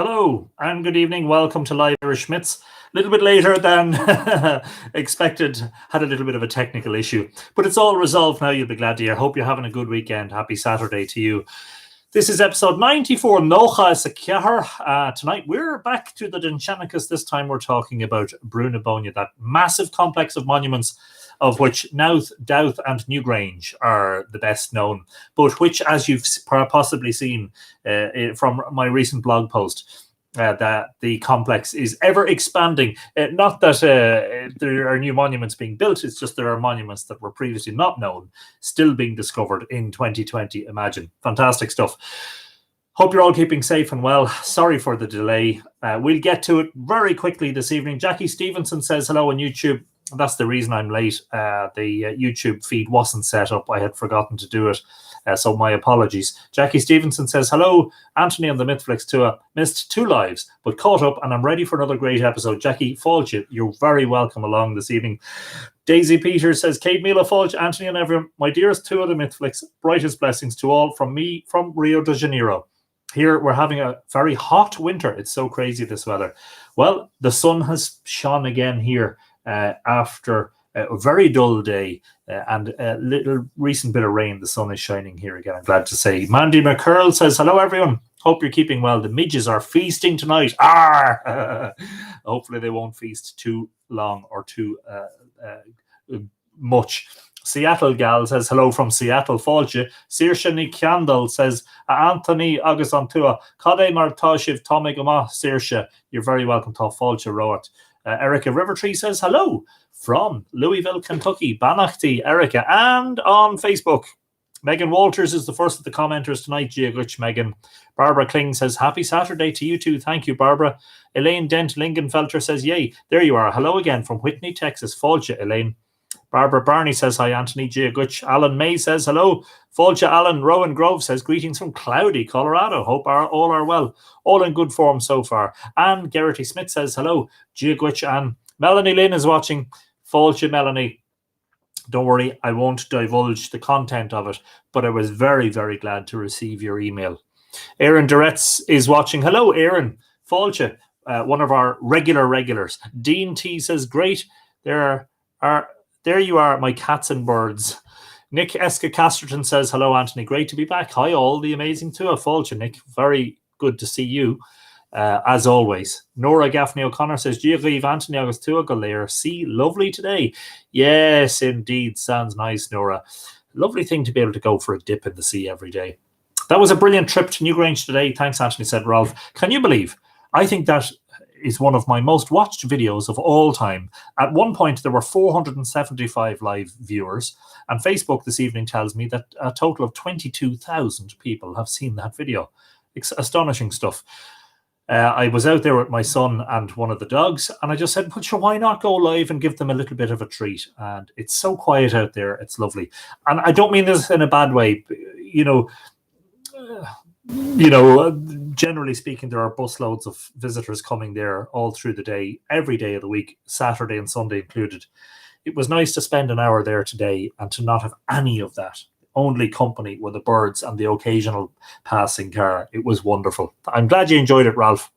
Hello and good evening. Welcome to Live Irish Schmitz. A little bit later than expected. Had a little bit of a technical issue, but it's all resolved now. You'll be glad to hear. Hope you're having a good weekend. Happy Saturday to you. This is episode 94. Tonight we're back to the Dindsenchas. This time we're talking about Bóinne, that massive complex of monuments, of which Nath, Douth and Newgrange are the best known, but which, as you've possibly seen from my recent blog post, that the complex is ever expanding. Not that there are new monuments being built, it's just there are monuments that were previously not known, still being discovered in 2020. Imagine. Fantastic stuff. Hope you're all keeping safe and well. Sorry for the delay. We'll get to it very quickly this evening. Jackie Stevenson says hello on YouTube. That's the reason I'm late. The YouTube feed wasn't set up. I had forgotten to do it. So my apologies. Jackie Stevenson says, hello, Anthony on the MythFlix tour. Missed 2 lives, but caught up and I'm ready for another great episode. Jackie, Fáilte, you're very welcome along this evening. Daisy Peters says, Céad Míle Fáilte, Anthony and everyone. My dearest tour of the MythFlix. Brightest blessings to all from me from Rio de Janeiro. Here we're having a very hot winter. It's so crazy, this weather. Well, the sun has shone again here after a very dull day and a little recent bit of rain. The sun is shining here again, I'm glad to say. Mandy McCurl says, hello everyone. Hope you're keeping well. The midges are feasting tonight. Hopefully they won't feast too long or too much. Seattle Gal says hello from Seattle. Fáilte. Saoirse Ní Ceandáil says Anthony agus an tua. Cad mar tá sibh Tommy Gama Saoirse. You're very welcome to Fáilte Roat. Erica Rivertree says hello from Louisville, Kentucky. Banachty, Erica. And on Facebook, Megan Walters is the first of the commenters tonight. Giaguch Megan. Barbara Kling says happy Saturday to you too. Thank you, Barbara. Elaine Dent Lingenfelter says yay. There you are. Hello again from Whitney, Texas. Fáilte, Elaine. Barbara Barney says hi, Anthony. Giaguch. Alan May says hello. Fáilte Alan. Rowan Grove says greetings from cloudy Colorado. Hope all are well. All in good form so far. And Garrity Smith says hello. Giaguch and Melanie Lynn is watching. Fáilte, Melanie. Don't worry, I won't divulge the content of it, but I was very, very glad to receive your email. Aaron Duretz is watching. Hello, Aaron. Fáilte, one of our regulars. Dean T says great. There you are, my cats and birds. Nick Eska Casterton says, hello, Anthony. Great to be back. Hi, all the amazing tour. Fáilte, Nick. Very good to see you, as always. Nora Gaffney O'Connor says, Giaguch Anthony agus tua go léir. See, lovely today. Yes, indeed. Sounds nice, Nora. Lovely thing to be able to go for a dip in the sea every day. That was a brilliant trip to Newgrange today. Thanks, Anthony, said Ralph. Can you believe? I think that is one of my most watched videos of all time. At one point, there were 475 live viewers, and Facebook this evening tells me that a total of 22,000 people have seen that video. It's astonishing stuff. I was out there with my son and one of the dogs, and I just said, but sure, why not go live and give them a little bit of a treat? And it's so quiet out there. It's lovely. And I don't mean this in a bad way. Generally speaking, there are busloads of visitors coming there all through the day, every day of the week, Saturday and Sunday included. It was nice to spend an hour there today and to not have any of that. Only company were the birds and the occasional passing car. It was wonderful. I'm glad you enjoyed it, Ralph.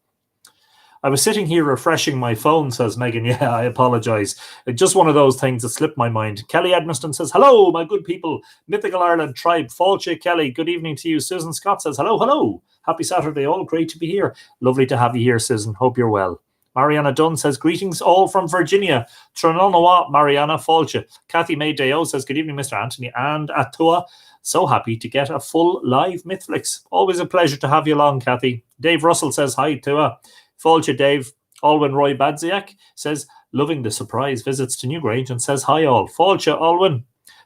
I was sitting here refreshing my phone, says Megan. Yeah, I apologise. It's just one of those things that slipped my mind. Kelly Edmiston says, hello, my good people. Mythical Ireland tribe. Fáilte, Kelly. Good evening to you. Susan Scott says, hello. Happy Saturday. All great to be here. Lovely to have you here, Susan. Hope you're well. Mariana Dunn says, greetings all from Virginia. Trononoa, Mariana. Fáilte. Kathy May Deo says, good evening, Mr. Anthony and Atua. So happy to get a full live MythFlix. Always a pleasure to have you along, Kathy. Dave Russell says, hi, Tua. Fáilte, Dave. Alwyn Roy Badziak says, loving the surprise visits to Newgrange and says, hi all. Fáilte, Alwyn.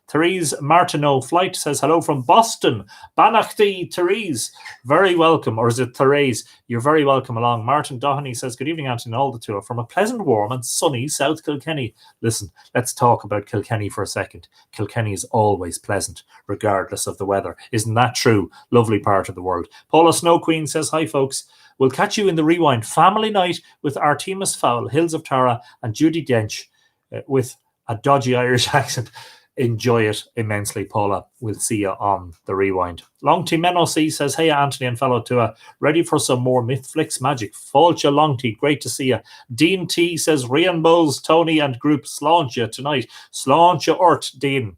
Therese Martineau Flight says, hello from Boston. Banachty, Therese. Very welcome. Or is it Therese? You're very welcome along. Martin Doheny says, good evening, Anthony, and all the tour from a pleasant, warm and sunny South Kilkenny. Listen, let's talk about Kilkenny for a second. Kilkenny is always pleasant, regardless of the weather. Isn't that true? Lovely part of the world. Paula Snow Queen says, hi, folks. We'll catch you in the Rewind family night with Artemis Fowl, Hills of Tara, and Judy Dench with a dodgy Irish accent. enjoy it immensely, Paula. We'll see you on the rewind. Long T Menno C says, hey, Anthony and fellow Tua, ready for some more MythFlix magic. Fáilte Long T, great to see you. Dean T says, Rainbows, Tony and group, sláinte tonight. Sláinte ort, Dean.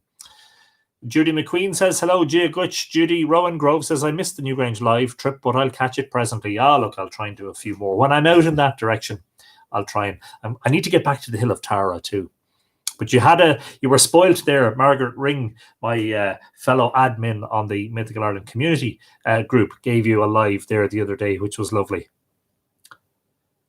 Judy McQueen says, hello, Gia Gutch. Judy Rowan Grove says, I missed the Newgrange live trip, but I'll catch it presently. Look, I'll try and do a few more. When I'm out in that direction, I'll try and... I need to get back to the Hill of Tara too. But you were spoilt there. Margaret Ring, my fellow admin on the Mythical Ireland community group, gave you a live there the other day, which was lovely.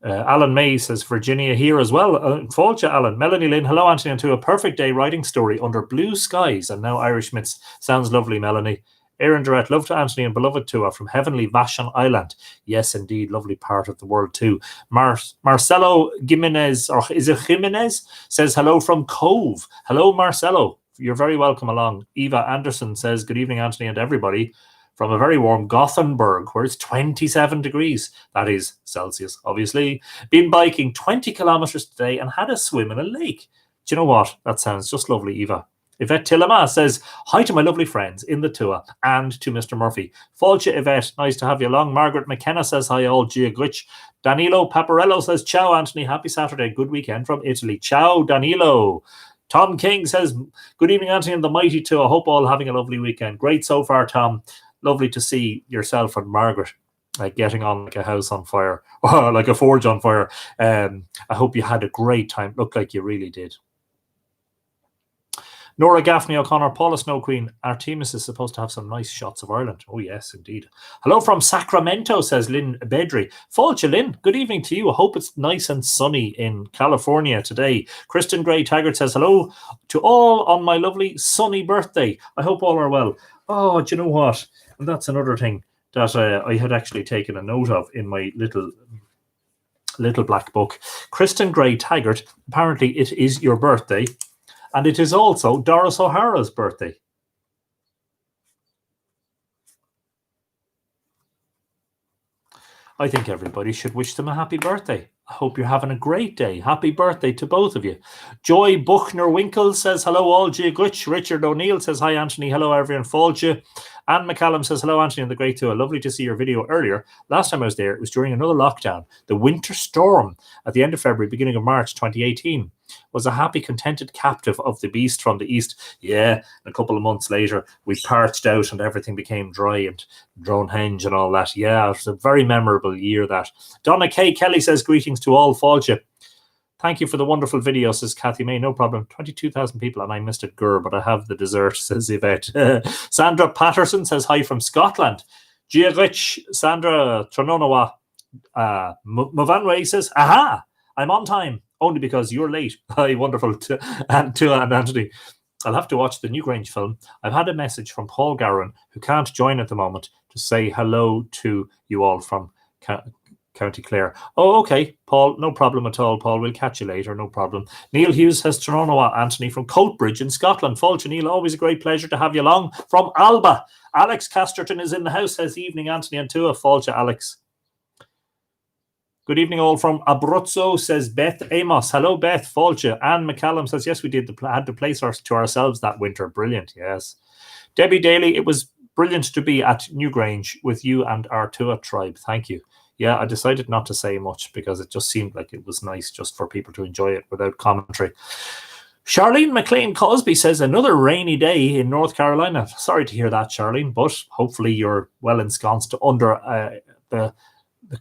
Alan May says, Virginia here as well. Fáilte, Alan. Melanie Lynn, hello, Anthony, and to a perfect day writing story under blue skies and now Irish myths. Sounds lovely, Melanie. Aaron Durrett, love to Anthony and beloved Tua from heavenly Vashon Island. Yes, indeed, lovely part of the world too. Marcelo Jimenez, or is it Jimenez, says hello from Cove. Hello, Marcelo. You're very welcome along. Eva Anderson says, good evening, Anthony and everybody, from a very warm Gothenburg, where it's 27 degrees. That is Celsius, obviously. Been biking 20 kilometers today and had a swim in a lake. Do you know what? That sounds just lovely, Eva. Yvette Tillema says, hi to my lovely friends in the Tua and to Mr. Murphy. Fáilte, Yvette, nice to have you along. Margaret McKenna says, hi all, Gia Glitch. Danilo Paparello says, ciao, Anthony, happy Saturday, good weekend from Italy. Ciao, Danilo. Tom King says, good evening, Anthony and the mighty Tua. Hope all having a lovely weekend. Great so far, Tom. Lovely to see yourself and Margaret getting on like a house on fire, or like a forge on fire. I hope you had a great time. Looked like you really did. Nora Gaffney O'Connor, Paula Snow Queen. Artemis is supposed to have some nice shots of Ireland. Oh, yes, indeed. Hello from Sacramento, says Lynn Bedry. Fáilte, Lynn, good evening to you. I hope it's nice and sunny in California today. Kristen Gray Taggart says, hello to all on my lovely sunny birthday. I hope all are well. Oh, do you know what? And that's another thing that I had actually taken a note of in my little black book. Kristen Gray Taggart, apparently it is your birthday. And it is also Doris O'Hara's birthday. I think everybody should wish them a happy birthday. I hope you're having a great day. Happy birthday to both of you. Joy Buchner Winkle says, hello all, Gia Glitch. Richard O'Neill says, hi, Anthony. Hello, everyone. Fáilte. Anne McCallum says, hello, Anthony and the Great Tua. Lovely to see your video earlier. Last time I was there, it was during another lockdown. The winter storm at the end of February, beginning of March 2018. Was a happy, contented captive of the beast from the east. Yeah, a couple of months later, we parched out and everything became dry and Dronehenge and all that. Yeah, it was a very memorable year, that. Donna K. Kelly says, greetings to all. Fáilte. Thank you for the wonderful video, says Kathy May. No problem. 22,000 people and I missed it, but I have the dessert, says Yvette. Sandra Patterson says, hi from Scotland. Gia Rich, Sandra Trononawa. Movanway says, aha, I'm on time. Only because you're late. Hi, wonderful. And Anthony. I'll have to watch the Newgrange film. I've had a message from Paul Gowan, who can't join at the moment, to say hello to you all from County Clare. Oh, okay, Paul. No problem at all, Paul. We'll catch you later. No problem. Neil Hughes says, Trononawa, Anthony from Coatbridge in Scotland. Fáilte, Neil, always a great pleasure to have you along. From Alba, Alex Casterton is in the house. Says, evening, Anthony and Tua. Fáilte, Alex. Good evening, all from Abruzzo, says Beth Amos. Hello, Beth. Fáilte. Anne McCallum says, yes, we did. Had the place to ourselves that winter. Brilliant, yes. Debbie Daly, it was brilliant to be at Newgrange with you and our Tua tribe. Thank you. Yeah, I decided not to say much because it just seemed like it was nice just for people to enjoy it without commentary. Charlene McLean Cosby says, another rainy day in North Carolina. Sorry to hear that, Charlene, but hopefully you're well ensconced under the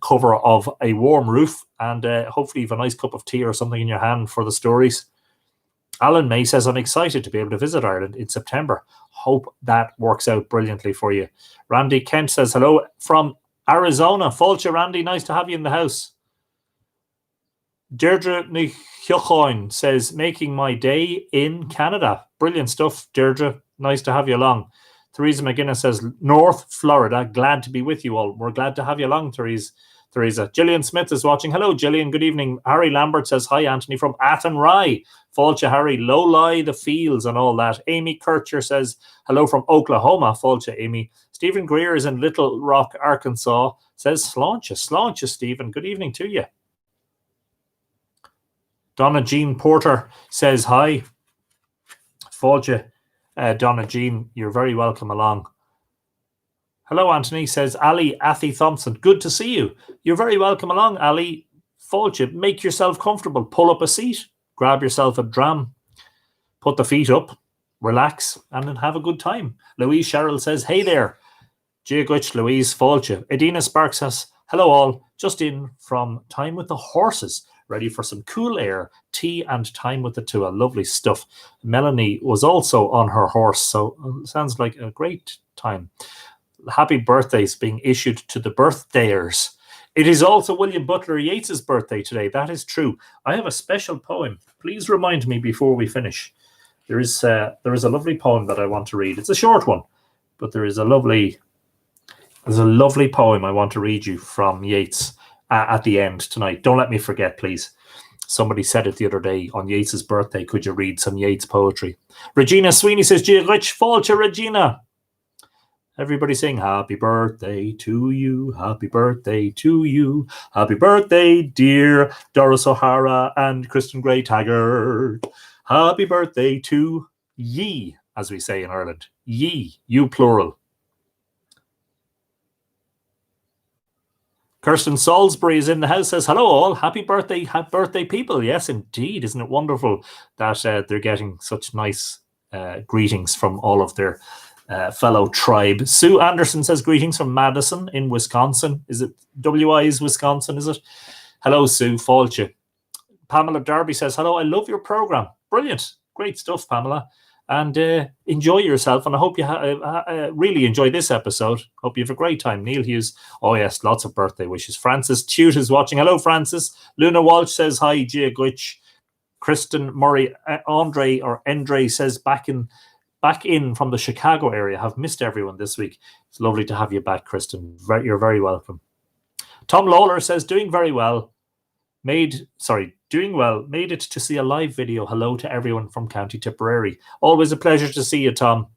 cover of a warm roof, and hopefully you have a nice cup of tea or something in your hand for the stories. Alan May says, I'm excited to be able to visit Ireland in September. Hope that works out brilliantly for you. Randy Kent says, hello from Arizona. Fáilte, Randy, nice to have you in the house. Deirdre Nichoin says, making my day in Canada. Brilliant stuff, Deirdre. Nice to have you along. Theresa McGuinness says, North Florida, glad to be with you all. We're glad to have you along, Theresa. Gillian Smith is watching. Hello, Gillian. Good evening. Harry Lambert says, hi, Anthony from Athenry. Fáilte, Harry. Low lie the fields and all that. Amy Kircher says, hello from Oklahoma. Fáilte, Amy. Stephen Greer is in Little Rock, Arkansas. Says, sláinte, Stephen. Good evening to you. Donna Jean Porter says, hi. Fáilte. Donna Jean, you're very welcome along. Hello, Anthony, says Ali Athy Thompson. Good to see you. You're very welcome along, Ali. Fáilte, make yourself comfortable. Pull up a seat. Grab yourself a dram. Put the feet up. Relax and then have a good time. Louise Sherrill says, hey there. Giaguich, Louise, Fáilte. Edina Sparks says, hello all. Just in from Time with the Horses. Ready for some cool air, tea and time with the Tua. Lovely stuff. Melanie was also on her horse, so sounds like a great time. Happy birthdays being issued to the birthdayers. It is also William Butler Yeats' birthday today. That is true. I have a special poem. Please remind me before we finish. There is a lovely poem that I want to read. It's a short one, but there's a lovely poem I want to read you from Yeats at the end tonight. Don't let me forget, please. Somebody said it the other day on Yeats' birthday. Could you read some Yeats poetry? Regina Sweeney says, "Gee, Rich, Fáilte, Regina." Everybody sing happy birthday to you, happy birthday to you, happy birthday, dear Doris O'Hara and Kristen Gray Taggart. Happy birthday to ye, as we say in Ireland. Ye, you plural. Kirsten Salisbury is in the house, says, hello all, happy birthday people. Yes, indeed. Isn't it wonderful that they're getting such nice greetings from all of their fellow tribe. Sue Anderson says, greetings from Madison in Wisconsin. Is it WI's Wisconsin, is it? Hello, Sue. Fáilte. Pamela Darby says, hello, I love your program. Brilliant. Great stuff, Pamela. And enjoy yourself. And I hope you really enjoy this episode. Hope you have a great time. Neil Hughes. Oh, yes, lots of birthday wishes. Francis Tute is watching. Hello, Francis. Luna Walsh says, hi, Gia Gwitch. Kristen Murray. Andre says, back in from the Chicago area. Have missed everyone this week. It's lovely to have you back, Kristen. You're very welcome. Tom Lawler says, doing well. Made it to see a live video. Hello to everyone from County Tipperary. Always a pleasure to see you, Tom.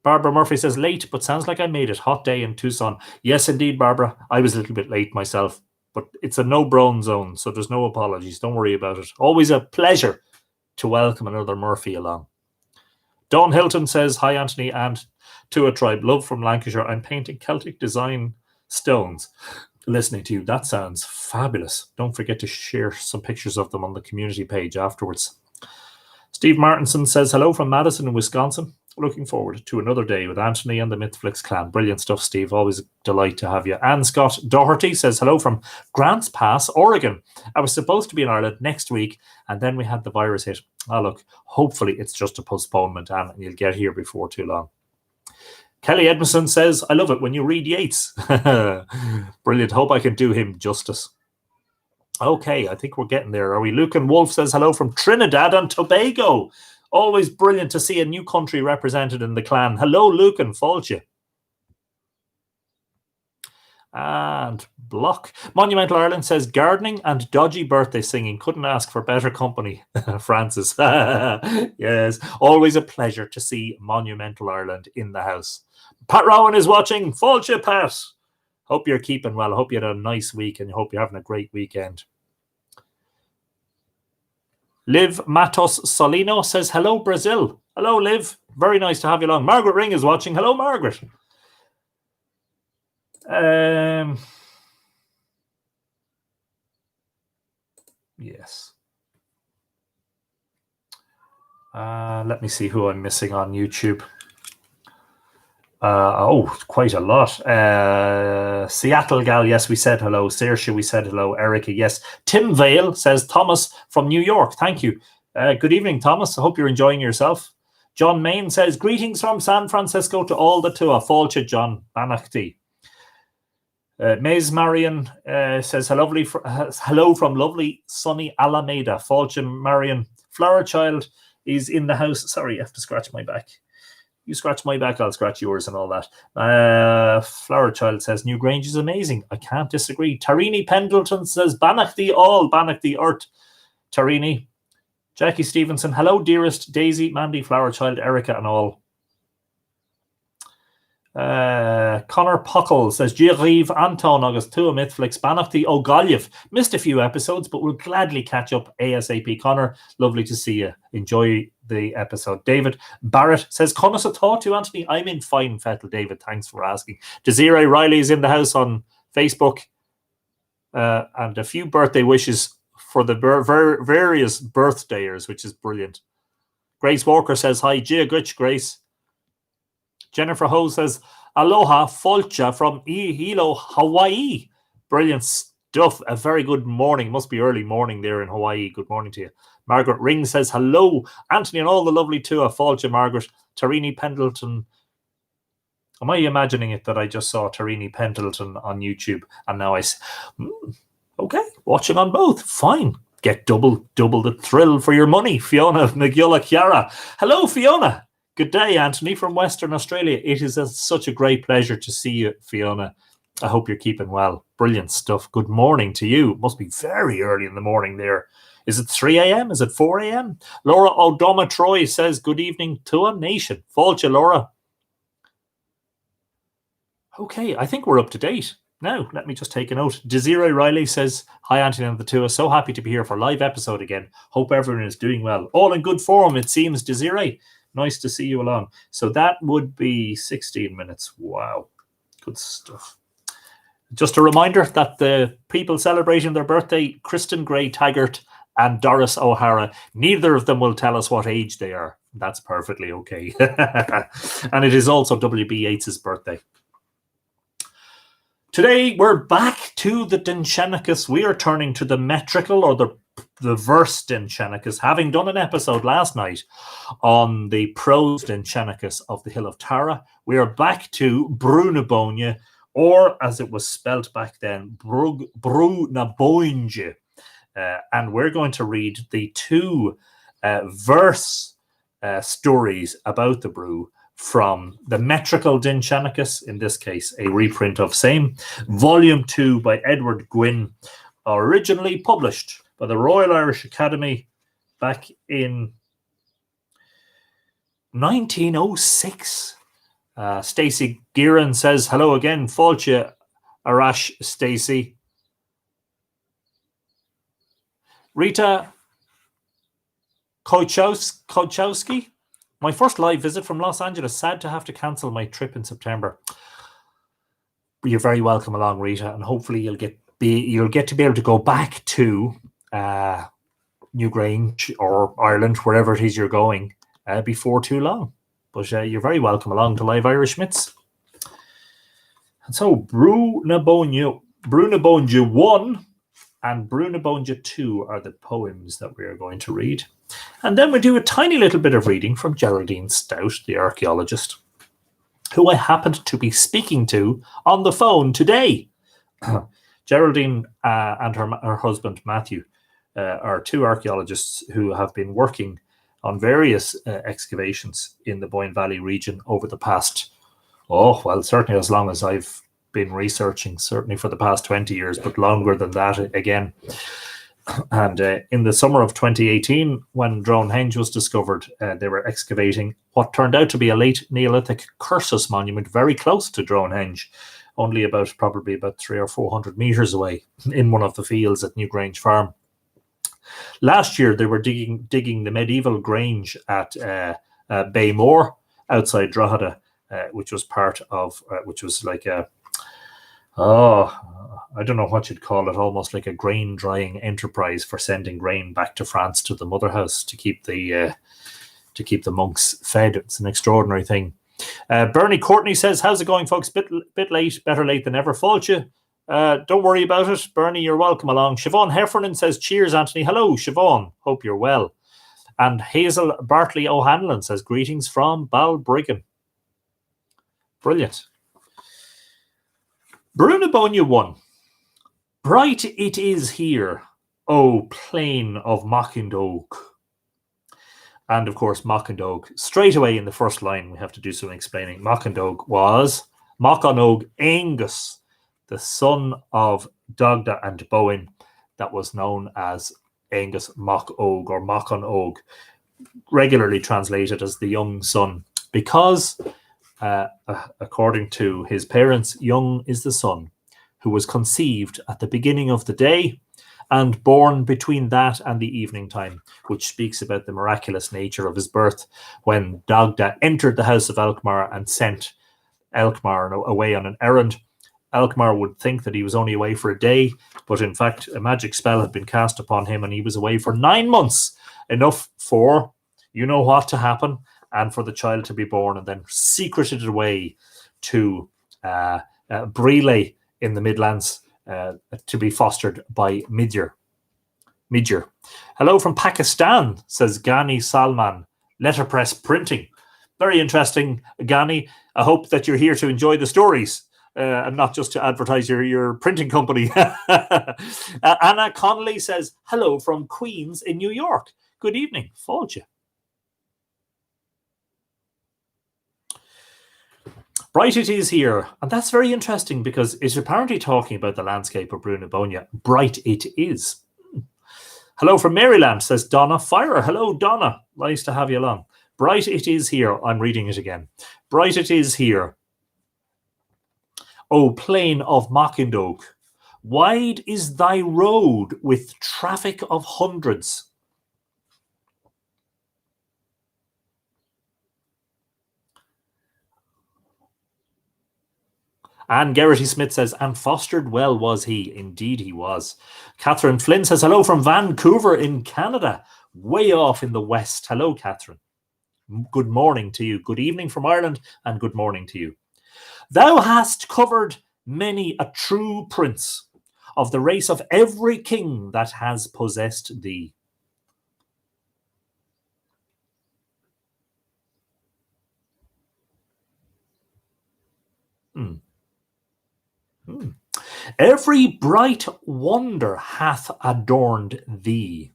Barbara Murphy says, late, but sounds like I made it. Hot day in Tucson. Yes, indeed, Barbara. I was a little bit late myself, but it's a no-brown zone, so there's no apologies. Don't worry about it. Always a pleasure to welcome another Murphy along. Dawn Hilton says, hi, Anthony, and to a tribe. Love from Lancashire. I'm painting Celtic design stones. Listening to you, that sounds fabulous. Don't forget to share some pictures of them on the community page afterwards. Steve Martinson says, hello from Madison in Wisconsin. Looking forward to another day with Anthony and the MythFlix clan. Brilliant stuff, Steve. Always a delight to have you. Anne Scott Doherty says, hello from Grants Pass, Oregon. I was supposed to be in Ireland next week, and then we had the virus hit. Oh, look, hopefully it's just a postponement, Anne, and you'll get here before too long. Kelly Edmondson says, I love it when you read Yeats. Brilliant. Hope I can do him justice. Okay, I think we're getting there. Are we? Lucan Wolf says, hello from Trinidad and Tobago. Always brilliant to see a new country represented in the clan. Hello, Lucan. Fáilte. And Block. Monumental Ireland says, gardening and dodgy birthday singing. Couldn't ask for better company. Francis. Yes, always a pleasure to see Monumental Ireland in the house. Pat Rowan is watching. Fáilte, Pat. Hope you're keeping well. Hope you had a nice week and hope you're having a great weekend. Liv Matos Solino says, hello, Brazil. Hello, Liv. Very nice to have you along. Margaret Ring is watching. Hello, Margaret. Yes. Let me see who I'm missing on YouTube. Quite a lot. Seattle gal, yes, we said hello. Saoirse, we said hello. Erica, yes. Tim Vale says, Thomas from New York. Thank you. Good evening, Thomas. I hope you're enjoying yourself. John Main says, greetings from San Francisco to all the Tua. Fáilte, John. Banachty. Maze Marion says, hello from lovely sunny Alameda. Fáilte, Marion. Flower Child is in the house. Sorry, I have to scratch my back. You scratch my back, I'll scratch yours and all that. Flower Child says, Newgrange is amazing. I can't disagree. Tarini Pendleton says, Banach the all, Banach the earth. Tarini. Jackie Stevenson, hello, dearest. Daisy, Mandy, Flower Child, Erica and all. Connor Puckle says, Giariv Anton August 2 MythFlix Banachty O'Galiev. Missed a few episodes, but will gladly catch up ASAP. Connor, lovely to see you. Enjoy the episode. David Barrett says, Conus a thought to Anthony. I'm in fine fettle, David. Thanks for asking. Desiree Riley's in the house on Facebook. And a few birthday wishes for the various birthdayers, which is brilliant. Grace Walker says, hi, Gia Gutch, Grace. Jennifer Ho says, aloha, Folcha from Hilo, Hawaii. Brilliant stuff. A very good morning. Must be early morning there in Hawaii. Good morning to you. Margaret Ring says, hello, Anthony and all the lovely Tua, Folcha, Margaret, Tarini Pendleton. Am I imagining it that I just saw Tarini Pendleton on YouTube and now I say, okay, watching on both. Fine. Get double the thrill for your money. Fiona Nagula Chiara. Hello, Fiona. Good day, Anthony, from Western Australia. It is such a great pleasure to see you, Fiona. I hope you're keeping well. Brilliant stuff. Good morning to you. It must be very early in the morning there. Is it 3 a.m.? Is it 4 a.m.? Laura O'Doma Troy says, good evening to a nation. Folcha, Laura. Okay, I think we're up to date. Now, let me just take a note. Desiree Riley says, hi, Anthony and the Tua. So happy to be here for a live episode again. Hope everyone is doing well. All in good form, it seems, Desiree. Nice to see you along. So that would be 16 minutes. Wow. Good stuff. Just a reminder that the people celebrating their birthday, Kristen Gray Taggart and Doris O'Hara, neither of them will tell us what age they are. That's perfectly okay. And it is also W.B. Yeats's birthday. Today, we're back to the Dindsenchas. We are turning to the metrical or the verse Dindsenchas, having done an episode last night on the prose Dindsenchas of the Hill of Tara. We are back to Bóinne, or as it was spelt back then, Brú na Bóinne. And we're going to read the two verse stories about the Brú from the Metrical Dindshenchas, in this case, a reprint of same, Volume 2 by Edward Gwynne, originally published by the Royal Irish Academy back in 1906. Stacey Gearan says, hello again, Folcha Arash Stacey. Rita Kochowski, my first live visit from Los Angeles. Sad to have to cancel my trip in September. You're very welcome along, Rita, and hopefully you'll get to be able to go back to Newgrange or Ireland, wherever it is you're going, before too long. But you're very welcome along to Live Irish Myths. And so, Brú na Bóinne 1 and Brú na Bóinne 2 are the poems that we are going to read. And then we do a tiny little bit of reading from Geraldine Stout, the archaeologist, who I happened to be speaking to on the phone today. Geraldine and her husband, Matthew, are two archaeologists who have been working on various excavations in the Boyne Valley region over the past, certainly as long as I've been researching, certainly for the past 20 years, but longer than that again. And in the summer of 2018, when Dronehenge was discovered, they were excavating what turned out to be a late Neolithic cursus monument very close to Dronehenge, only probably about 300 or 400 meters away in one of the fields at Newgrange Farm. Last year, they were digging the medieval grange at Baymore outside Drogheda, which was which was like I don't know what you'd call it, almost like a grain drying enterprise for sending grain back to France to the mother house to keep the monks fed. It's an extraordinary thing. Bernie Courtney says, how's it going, folks? Bit late, better late than ever. Folcha, don't worry about it. Bernie, you're welcome along. Siobhan Heffernan says, cheers, Anthony. Hello, Siobhan. Hope you're well. And Hazel Bartley O'Hanlon says, greetings from Balbriggan. Brilliant. Brú na Bóinne 1. Bright it is here, O plain of Machindog. And of course, Machindog, straight away in the first line, we have to do some explaining. Machindog was Machanog Angus, the son of Dagda and Bowen, that was known as Angus Mach Og or Machon Og, regularly translated as the young son, because according to his parents, young is the son who was conceived at the beginning of the day and born between that and the evening time, which speaks about the miraculous nature of his birth. When Dagda entered the house of Alkmaar and sent Alkmaar away on an errand, Alkmaar would think that he was only away for a day, but in fact a magic spell had been cast upon him and he was away for 9 months, enough for you know what to happen, and for the child to be born, and then secreted away to Bríle in the Midlands to be fostered by Midger. Hello from Pakistan, says Ghani Salman. Letterpress printing. Very interesting, Ghani. I hope that you're here to enjoy the stories and not just to advertise your printing company. Anna Connolly says, hello from Queens in New York. Good evening. Fáilte. Bright it is here. And that's very interesting because it's apparently talking about the landscape of Bóinne. Bright it is. Hello from Maryland, says Donna Fire. Hello, Donna. Nice to have you along. Bright it is here. I'm reading it again. Bright it is here. O plain of Machyndoke, wide is thy road with traffic of hundreds. Anne Geraghty Smith says, and fostered well was he. Indeed he was. Catherine Flynn says, hello from Vancouver in Canada, way off in the west. Hello, Catherine. Good morning to you. Good evening from Ireland, and good morning to you. Thou hast covered many a true prince of the race of every king that has possessed thee. Every bright wonder hath adorned thee.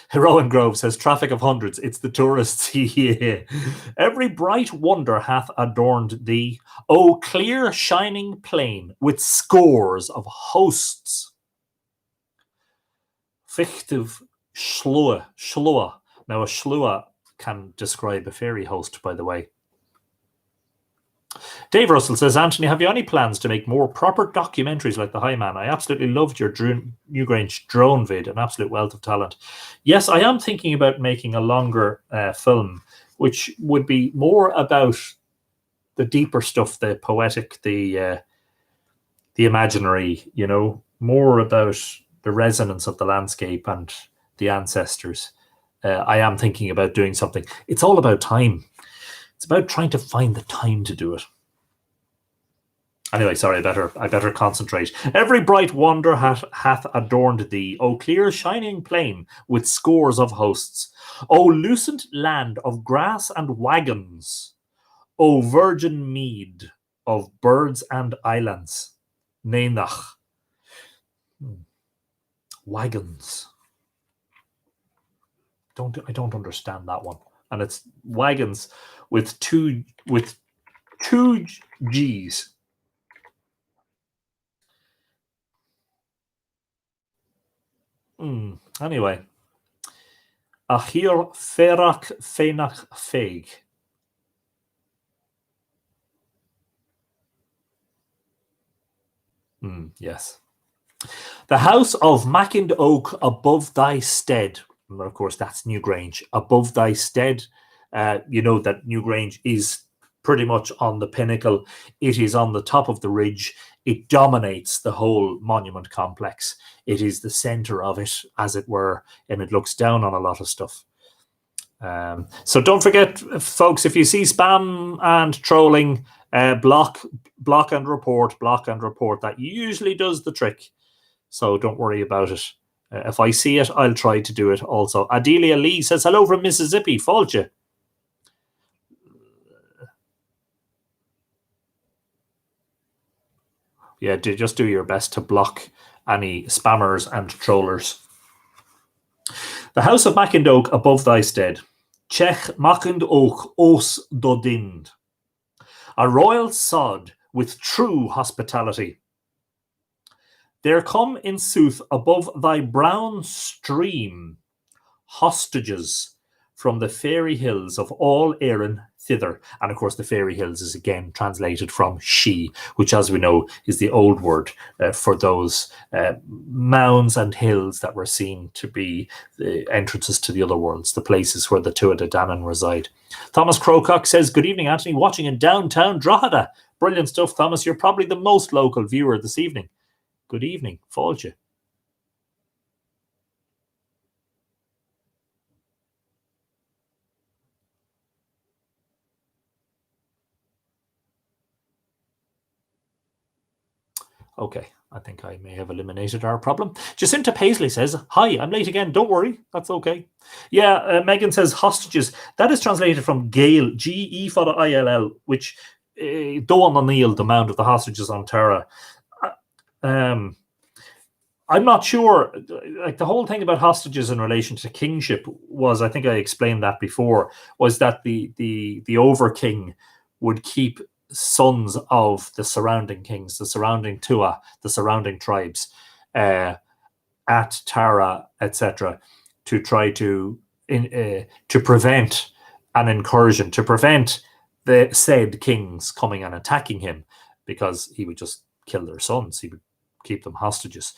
Heroin Grove says, traffic of hundreds. It's the tourists. Yeah. Every bright wonder hath adorned thee. O clear shining plain with scores of hosts. Fichtiv Shlua. Now a Shlua can describe a fairy host, by the way. Dave Russell says, Anthony, have you any plans to make more proper documentaries like The High Man? I absolutely loved your Newgrange drone vid, an absolute wealth of talent. Yes, I am thinking about making a longer film, which would be more about the deeper stuff, the poetic, the imaginary, you know, more about the resonance of the landscape and the ancestors. I am thinking about doing something. It's all about time. It's about trying to find the time to do it. Anyway, sorry, I better concentrate. Every bright wonder hath adorned thee, O clear shining plain with scores of hosts. O lucent land of grass and wagons. O virgin mead of birds and islands. Nenach. Wagons. I don't understand that one. And it's wagons with two G's. Anyway. Achir ferach fenach feig. Yes. The house of Machyndoke above thy stead. And of course, that's Newgrange. Above thy stead. You know that Newgrange is pretty much on the pinnacle. It is on the top of the ridge. It dominates the whole monument complex. It is the center of it, as it were, and it looks down on a lot of stuff. So don't forget, folks, if you see spam and trolling, block and report. That usually does the trick. So don't worry about it. If I see it, I'll try to do it also. Adelia Lee says, hello from Mississippi. Fáilte. Yeah, just do your best to block any spammers and trollers. The house of Machyndoke above thy stead. Chech Machyndoke os dodind. A royal sod with true hospitality. There come in sooth above thy brown stream hostages from the fairy hills of all Erin thither. And of course, the fairy hills is again translated from she, which, as we know, is the old word for those mounds and hills that were seen to be the entrances to the other worlds, the places where the Tuatha Dé Danann reside. Thomas Crocock says, good evening, Anthony, watching in downtown Drogheda. Brilliant stuff, Thomas. You're probably the most local viewer this evening. Good evening. Fáilte. Okay, I think I may have eliminated our problem. Jacinta Paisley says, hi, I'm late again. Don't worry. That's okay. Yeah, Megan says hostages. That is translated from Gael, G-E for the I-L-L, which, Dóin O'Neill, the mound of the hostages on Tara. I'm not sure. Like, the whole thing about hostages in relation to kingship was, I think I explained that before, was that the over-king would keep sons of the surrounding kings, the surrounding Tuatha, the surrounding tribes at Tara, etc., to try to prevent an incursion, to prevent the said kings coming and attacking him, because he would just kill their sons. He would keep them hostages.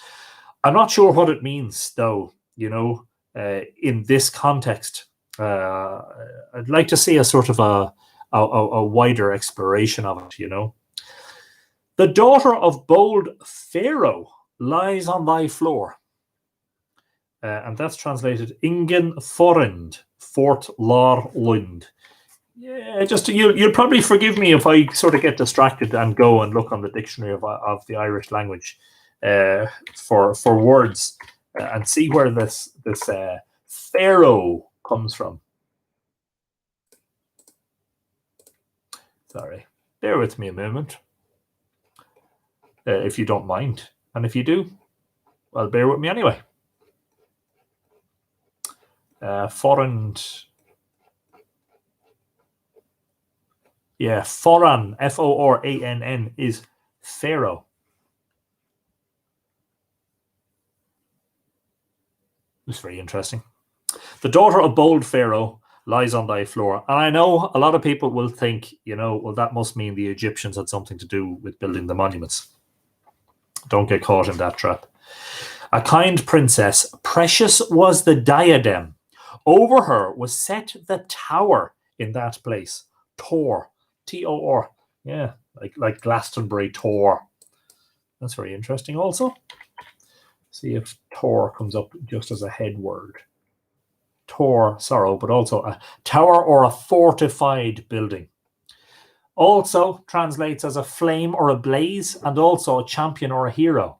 I'm not sure what it means, though, in this context. I'd like to see a sort of a wider exploration of it, The daughter of bold Pharaoh lies on thy floor. And that's translated Ingen Forend, Fort Lor Lund. Yeah, just you'll probably forgive me if I sort of get distracted and go and look on the dictionary of the Irish language for words and see where this Pharaoh comes from. Sorry, bear with me a moment, if you don't mind. And if you do, well, bear with me anyway. Forend. Yeah, Foran, Forann, is Pharaoh. It's very interesting. The daughter of bold Pharaoh lies on thy floor. And I know a lot of people will think, well, that must mean the Egyptians had something to do with building the monuments. Don't get caught in that trap. A kind princess, precious was the diadem. Over her was set the tower in that place. Tor, T-O-R. Yeah, like Glastonbury Tor. That's very interesting also. See if Tor comes up just as a head word. Tor, sorrow, but also a tower or a fortified building. Also translates as a flame or a blaze, and also a champion or a hero.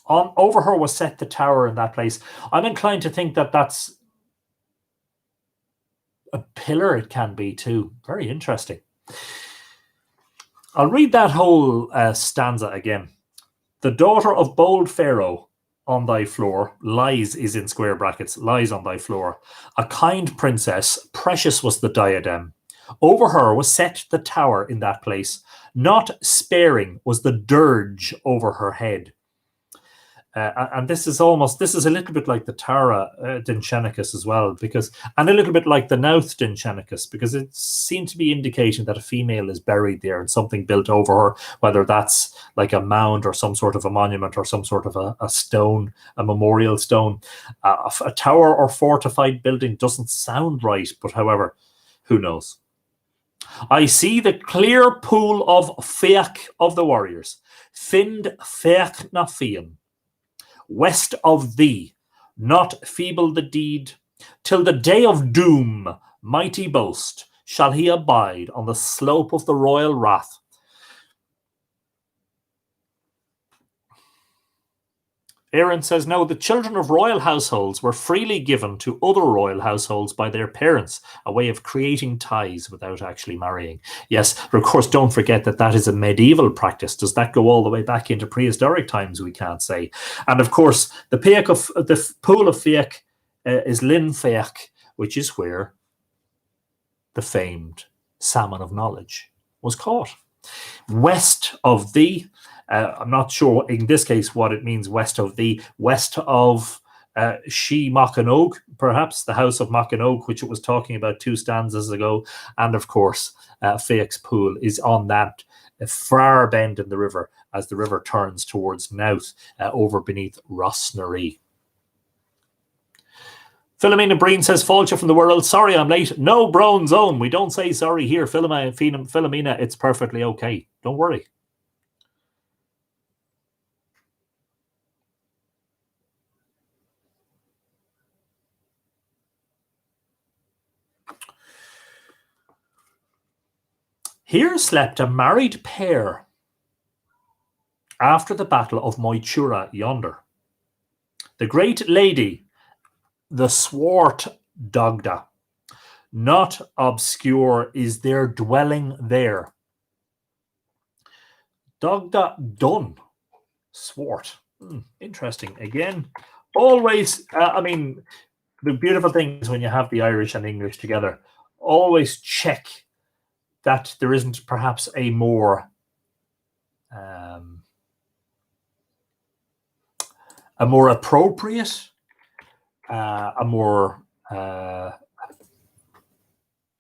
Over her was set the tower in that place. I'm inclined to think that that's a pillar. It can be too. Very interesting. I'll read that whole stanza again. The daughter of bold Pharaoh on thy floor lies, is in square brackets, lies on thy floor. A kind princess, precious was the diadem. Over her was set the tower in that place. Not sparing was the dirge over her head. And this is a little bit like the Tara Dindsenchas as well, and a little bit like the Nouth Dindsenchas, because it seems to be indicating that a female is buried there and something built over her, whether that's like a mound or some sort of a monument or some sort of a stone, a memorial stone. A tower or fortified building doesn't sound right, but however, who knows? I see the clear pool of Feach of the warriors. Find Feach na Fian. West of thee, not feeble the deed, till the day of doom, mighty boast, shall he abide on the slope of the royal wrath. Aaron says, no, the children of royal households were freely given to other royal households by their parents, a way of creating ties without actually marrying. Yes, but of course, don't forget that is a medieval practice. Does that go all the way back into prehistoric times? We can't say. And of course, the pool of Feach is Lin Feach, which is where the famed salmon of knowledge was caught. West of thee. I'm not sure in this case what it means, west of thee. West of She Machanogue, perhaps the house of Machanogue, which it was talking about 2 stanzas ago, and of course Féach's Pool is on that far bend in the river as the river turns towards Nowth over beneath Rossnaree. Philomena Breen says, Fáilte from the world, sorry I'm late. No brown zone. We don't say sorry here, Philomena. It's perfectly okay. Don't worry. Here slept a married pair after the battle of Moytura yonder. The great lady, the swart Dagda, not obscure is their dwelling there. Dagda done, swart. Interesting. Again, always, I mean, the beautiful thing is when you have the Irish and English together, always check that there isn't perhaps a more appropriate,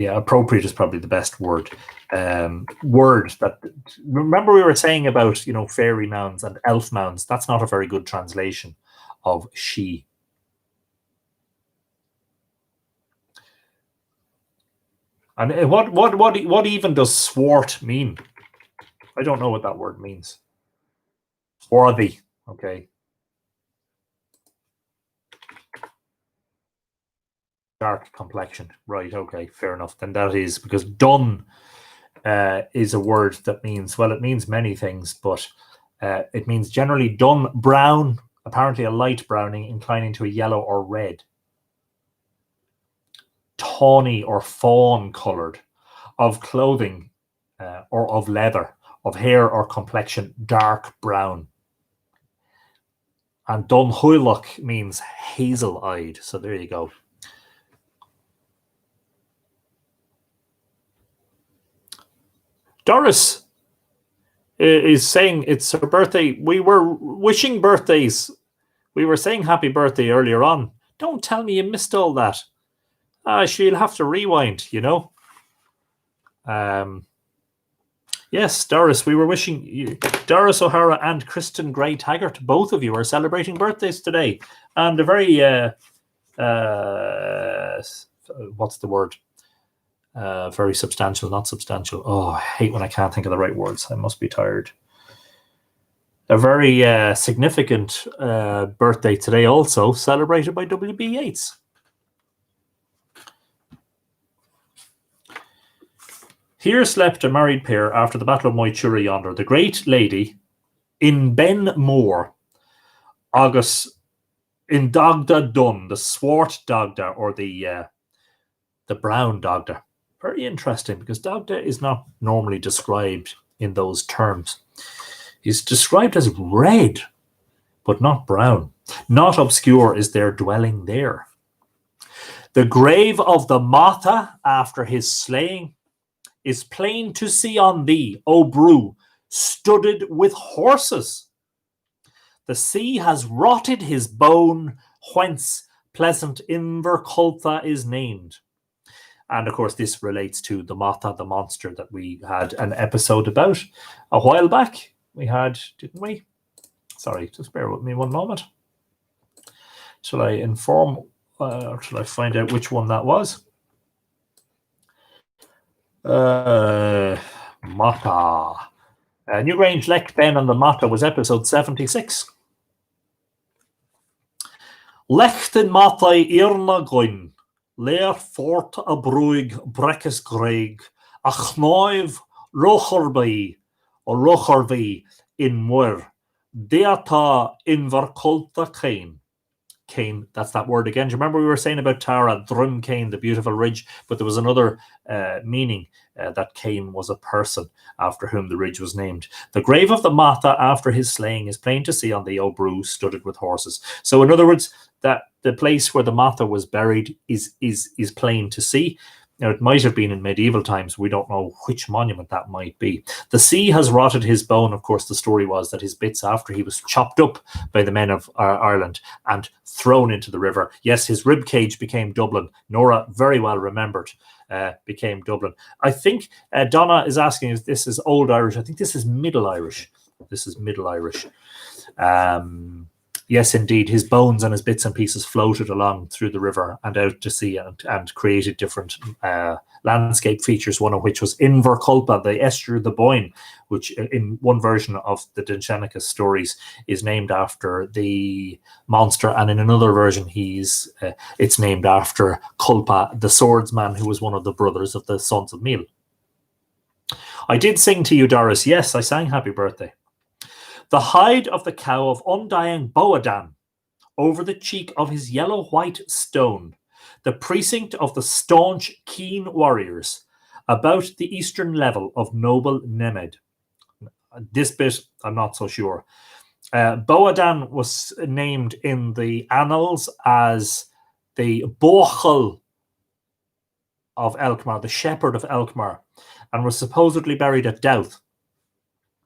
appropriate is probably the best word. Word that, remember we were saying about, fairy nouns and elf nouns. That's not a very good translation of she. And what even does swart mean? I don't know what that word means. Swarthy, okay. Dark complexion, right? Okay, fair enough. Then that is because dun is a word that means, well, it means many things, but it means generally dun brown, apparently a light browning, inclining to a yellow or red. Tawny or fawn coloured, of clothing or of leather, of hair or complexion, dark brown. And Dunhuilach means hazel-eyed. So there you go. Doris is saying it's her birthday. We were wishing birthdays. We were saying happy birthday earlier on. Don't tell me you missed all that. She'll have to rewind, Yes, Doris, we were wishing you, Doris O'Hara and Kristen Gray Taggart, both of you are celebrating birthdays today. And a very, what's the word? Very substantial, not substantial. Oh, I hate when I can't think of the right words. I must be tired. A very significant birthday today also, celebrated by W.B. Yeats. Here slept a married pair after the battle of Moytura yonder. The great lady in Ben Moor, Agus in Dagda Dun, the swart Dagda, or the brown Dagda. Very interesting, because Dagda is not normally described in those terms. He's described as red, but not brown. Not obscure is their dwelling there. The grave of the Mata after his slaying is plain to see on thee, O Brú, studded with horses. The sea has rotted his bone, whence pleasant Invercoltha is named. And of course, this relates to the Mata, the monster that we had an episode about a while back. We had, didn't we? Sorry, just bear with me one moment. Shall I inform, or shall I find out which one that was? Mata. Newgrange Lech Ben and the Mata was episode 76. Lechten Mata Irna Goin, Leer Fort a Bruig Brekkes Greig, Achnoiv Rocherby or Rocherby in Muir, Deata Invercolta Cain. Cain, that's that word again. Do you remember we were saying about Tara, Drum Cain, the beautiful ridge, but there was another meaning that Cain was a person after whom the ridge was named. The grave of the Mata after his slaying is plain to see on the O Brú, studded with horses. So in other words, that the place where the Mata was buried is plain to see. Now, it might have been in medieval times. We don't know which monument that might be. The sea has rotted his bone. Of course, the story was that his bits, after he was chopped up by the men of Ireland and thrown into the river. Yes, his rib cage became Dublin. Nora, very well remembered, became Dublin. I think Donna is asking if this is Old Irish. I think this is Middle Irish. This is Middle Irish. Yes, indeed. His bones and his bits and pieces floated along through the river and out to sea and created different landscape features, one of which was Inver Culpa, the estuary of the Bóinne, which in one version of the Dindsenchas stories is named after the monster, and in another version it's named after Culpa, the swordsman who was one of the brothers of the sons of Meal. I did sing to you, Doris. Yes, I sang Happy Birthday. The hide of the cow of undying Boadan over the cheek of his yellow-white stone, the precinct of the staunch, keen warriors, about the eastern level of noble Nemed. This bit, I'm not so sure. Boadan was named in the annals as the Bochel of Elkmar, the shepherd of Elkmar, and was supposedly buried at Douth.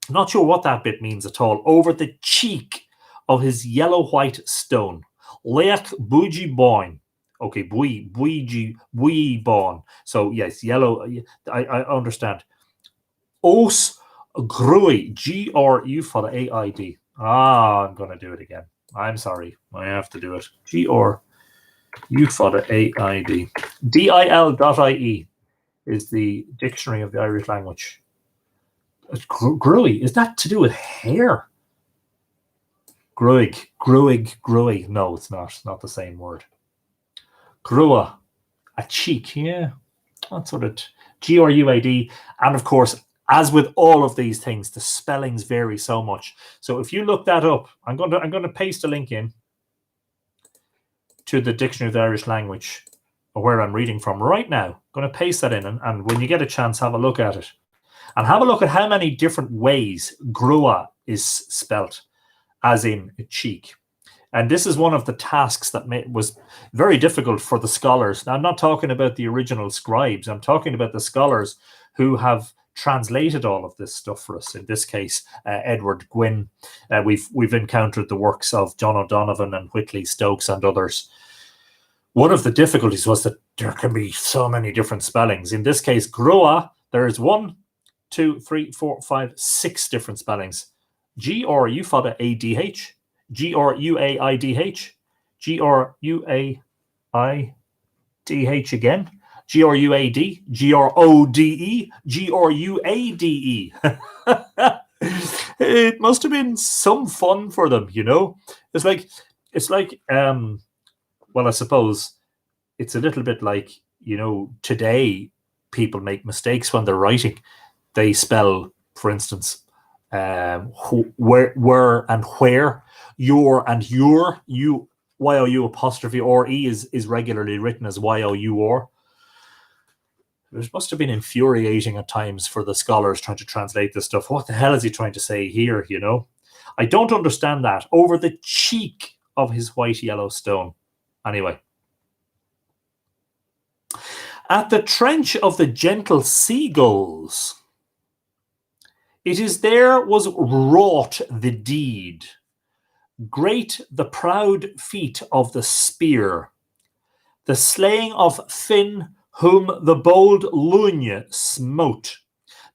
Not sure what that bit means at all. Over the cheek of his yellow-white stone. Lech Buji Bóinne. Okay, Buji Bóinne. So, yes, yellow. I understand. Os Grui. G-R-U for the A-I-D. I'm going to do it again. I'm sorry. I have to do it. G-R-U for the A-I-D. D-I-L.I-E is the dictionary of the Irish language. Gruig, is that to do with hair? Gruig. No, it's not. It's not the same word. Grua, a cheek, yeah. That's what it. G-R-U-A-D. And of course, as with all of these things, the spellings vary so much. So if you look that up, I'm going to paste a link in to the Dictionary of the Irish Language, where I'm reading from right now. I'm going to paste that in, and when you get a chance, have a look at it. And have a look at how many different ways grua is spelt, as in cheek. And this is one of the tasks that was very difficult for the scholars. Now, I'm not talking about the original scribes. I'm talking about the scholars who have translated all of this stuff for us. In this case, Edward Gwynn. We've encountered the works of John O'Donovan and Whitley Stokes and others. One of the difficulties was that there can be so many different spellings. In this case, grua, there is 1, 2, 3, 4, 5, 6 different spellings. G-R-U for A-D-H, G-R-U-A-I-D-H, G-R-U-A-I-D-H again, G-R-U-A-D, G-R-O-D-E, G-R-U-A-D-E. It must have been some fun for them, you know? It's like, well, I suppose it's a little bit like, you know, today people make mistakes when they're writing. They spell, for instance, where and where, your and your, Y-O-U apostrophe or E is regularly written as Y-O-U-R. It must have been infuriating at times for the scholars trying to translate this stuff. What the hell is he trying to say here, you know? I don't understand that. Over the cheek of his white yellow stone. Anyway. At the trench of the gentle seagulls, it is there was wrought the deed. Great the proud feat of the spear, the slaying of Finn, whom the bold Lune smote.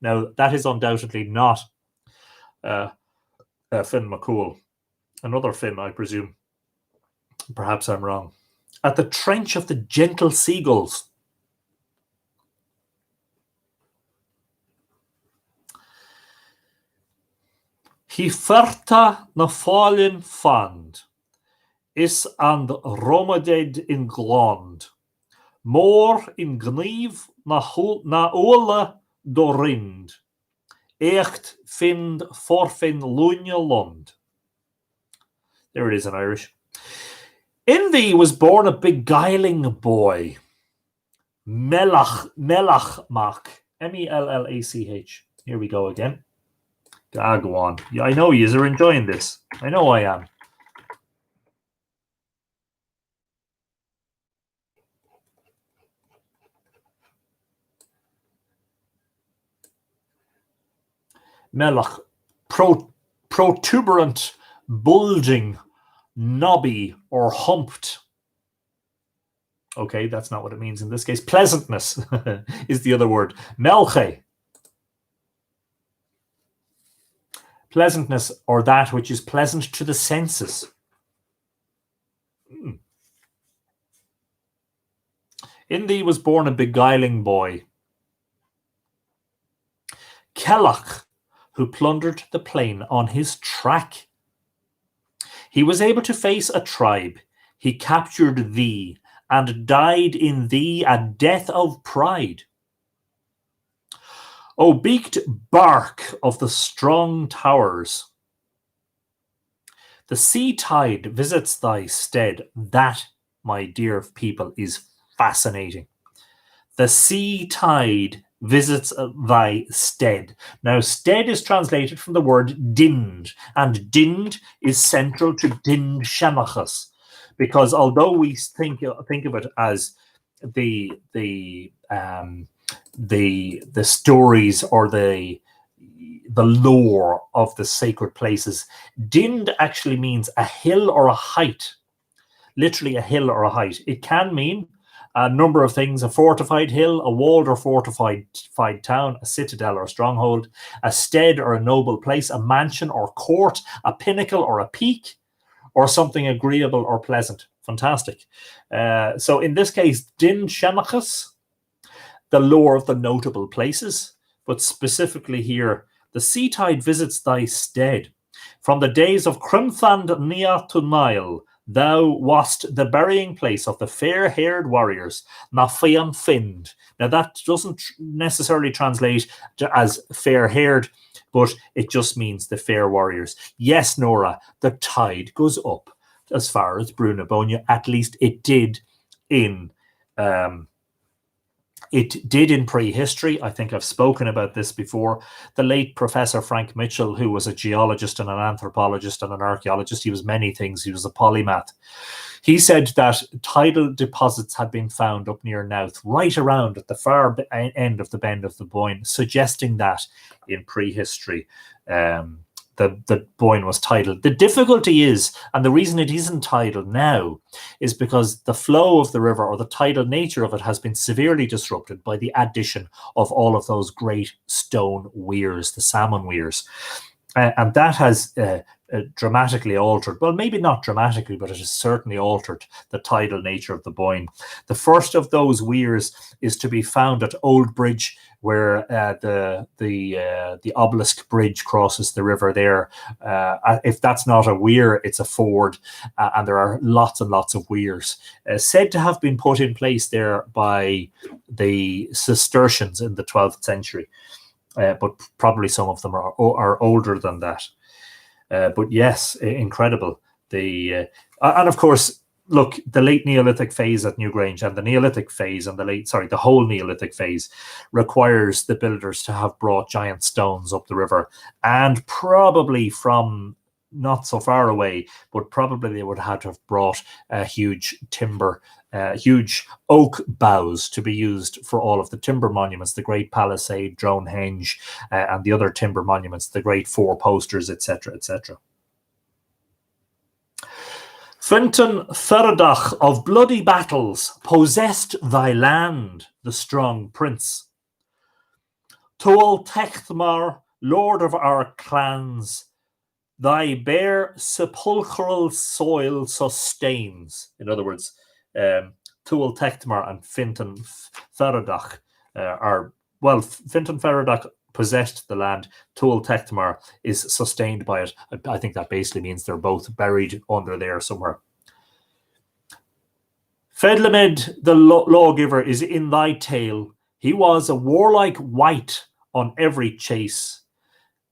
Now, that is undoubtedly not Finn McCool. Another Finn, I presume. Perhaps I'm wrong. At the trench of the gentle seagulls. He ferta na fallen fand, is and romaded in glond, more in gnieve na ola dorind, echt find forfin lunya lund. There it is in Irish. In thee was born a beguiling boy, Mellachmach, M-E-L-L-A-C-H. Here we go again. Go on. Yeah, I know yous are enjoying this. I know I am. Melach, protuberant, bulging, knobby, or humped. Okay, that's not what it means in this case. Pleasantness is the other word. Melche. Pleasantness, or that which is pleasant to the senses. In thee was born a beguiling boy. Kellach, who plundered the plain on his track. He was able to face a tribe. He captured thee, and died in thee a death of pride. O beaked bark of the strong towers, the sea tide visits thy stead. That, my dear people, is fascinating. The sea tide visits thy stead. Now, stead is translated from the word dind, and dind is central to Dindsenchas, because although we think of it as the stories or the lore of the sacred places, Dind actually means a hill or a height, literally a hill or a height. It can mean a number of things: a fortified hill, a walled or fortified town, a citadel or stronghold, a stead or a noble place, a mansion or court, a pinnacle or a peak, or something agreeable or pleasant. Fantastic. So in this case, Dindsenchas, the lore of the notable places, but specifically here, the sea tide visits thy stead. From the days of Crimthand Nia to Nile, thou wast the burying place of the fair-haired warriors, Nafian Find. Now that doesn't necessarily translate as fair-haired, but it just means the fair warriors. Yes, Nora, the tide goes up as far as Brú na Bóinne. At least it did in prehistory. I think I've spoken about this before. The late Professor Frank Mitchell, who was a geologist and an anthropologist and an archaeologist, he was many things. He was a polymath. He said that tidal deposits had been found up near Nowth, right around at the far end of the bend of the Bóinne, suggesting that in prehistory the Bóinne was tidal. The difficulty is, and the reason it isn't tidal now, is because the flow of the river, or the tidal nature of it, has been severely disrupted by the addition of all of those great stone weirs, the salmon weirs. And that has dramatically altered, well, maybe not dramatically, but it has certainly altered the tidal nature of the Bóinne. The first of those weirs is to be found at Old Bridge, where the obelisk bridge crosses the river there. If that's not a weir, it's a ford, and there are lots and lots of weirs said to have been put in place there by the Cistercians in the 12th century. But probably some of them are older than that. But yes, incredible. And of course, look, the late Neolithic phase at Newgrange and the Neolithic phase and the whole Neolithic phase requires the builders to have brought giant stones up the river, and probably from not so far away, but probably they would have had to have brought huge oak boughs to be used for all of the timber monuments, the Great Palisade, Dronehenge, and the other timber monuments, the Great Four Posters, etc., etc. Fintan Feradach of bloody battles possessed thy land, the strong prince. Tuol Techtmar, lord of our clans, thy bare sepulchral soil sustains. In other words, Tuol Techtmar and Fintan Feradach Fintan Feradach possessed the land. Tuol Techtmar is sustained by it. I think that basically means they're both buried under there somewhere. Fedlamed, the lawgiver, is in thy tale. He was a warlike wight on every chase.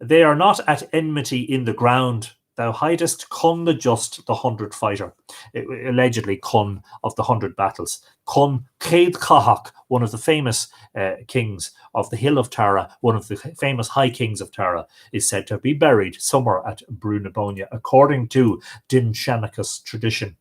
They are not at enmity in the ground. Thou hidest Cun the Just, the 100 fighter. Allegedly Cun of the 100 battles. Cun Céad Cahach, one of the famous kings of the Hill of Tara, one of the famous high kings of Tara, is said to be buried somewhere at Brú na Bóinne, according to Dindsenchas tradition.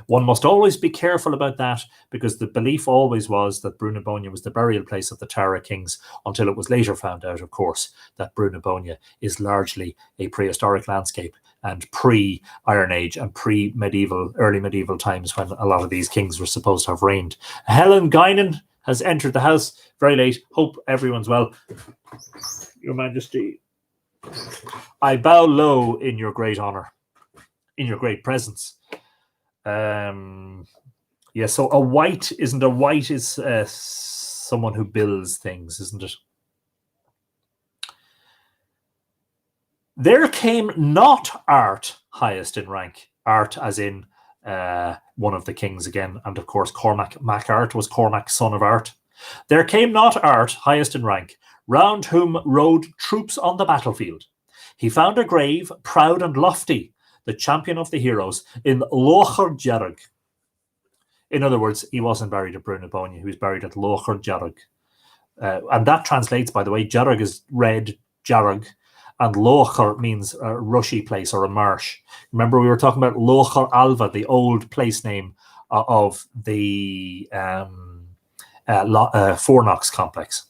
One must always be careful about that, because the belief always was that Brú na Bóinne was the burial place of the Tara kings, until it was later found out, of course, that Brú na Bóinne is largely a prehistoric landscape and pre-Iron Age and pre-medieval, early medieval times, when a lot of these kings were supposed to have reigned. Helen Guinan has entered the house very late. Hope everyone's well. Your Majesty, I bow low in your great honour, in your great presence. Yeah, so a wight is someone who builds things, isn't it? There came not art highest in rank. Art as in one of the kings again, and of course Cormac MacArt was Cormac, son of Art. There came not art highest in rank, round whom rode troops on the battlefield. He found a grave, proud and lofty, the champion of the heroes, in Lochar Jarrag. In other words, he wasn't buried at Brú na Bóinne, he was buried at Lochar Jarrag. And that translates, by the way, Jarrag is red, Jarrag, and Lochar means a rushy place or a marsh. Remember, we were talking about Lochar Alva, the old place name of the Fornox complex.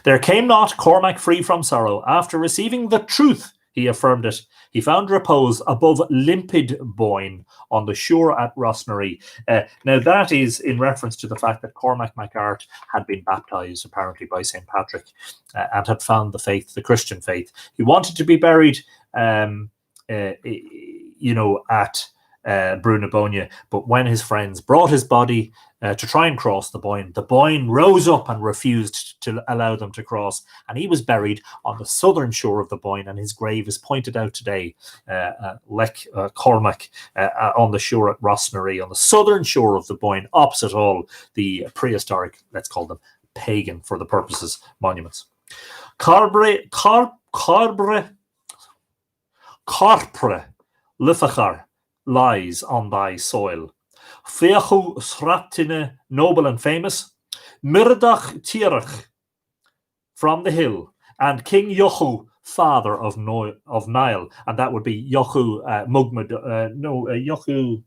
There came not Cormac free from sorrow. After receiving the truth, he affirmed it. He found repose above limpid Bóinne on the shore at Rossnaree. Now that is in reference to the fact that Cormac MacArt had been baptized apparently by St. Patrick and had found the faith, the Christian faith. He wanted to be buried, at Brú na Bóinne, but when his friends brought his body to try and cross the Bóinne rose up and refused to allow them to cross, and he was buried on the southern shore of the Bóinne, and his grave is pointed out today, Cormac, on the shore at Rossnaree, on the southern shore of the Bóinne, opposite all the prehistoric, let's call them pagan for the purposes, monuments. Carbre Lithachar lies on thy soil. Fechu Sratine, noble and famous, Mirdach Tirach from the hill, and King Yochu, father of Nile, and that would be Yochu Yochu.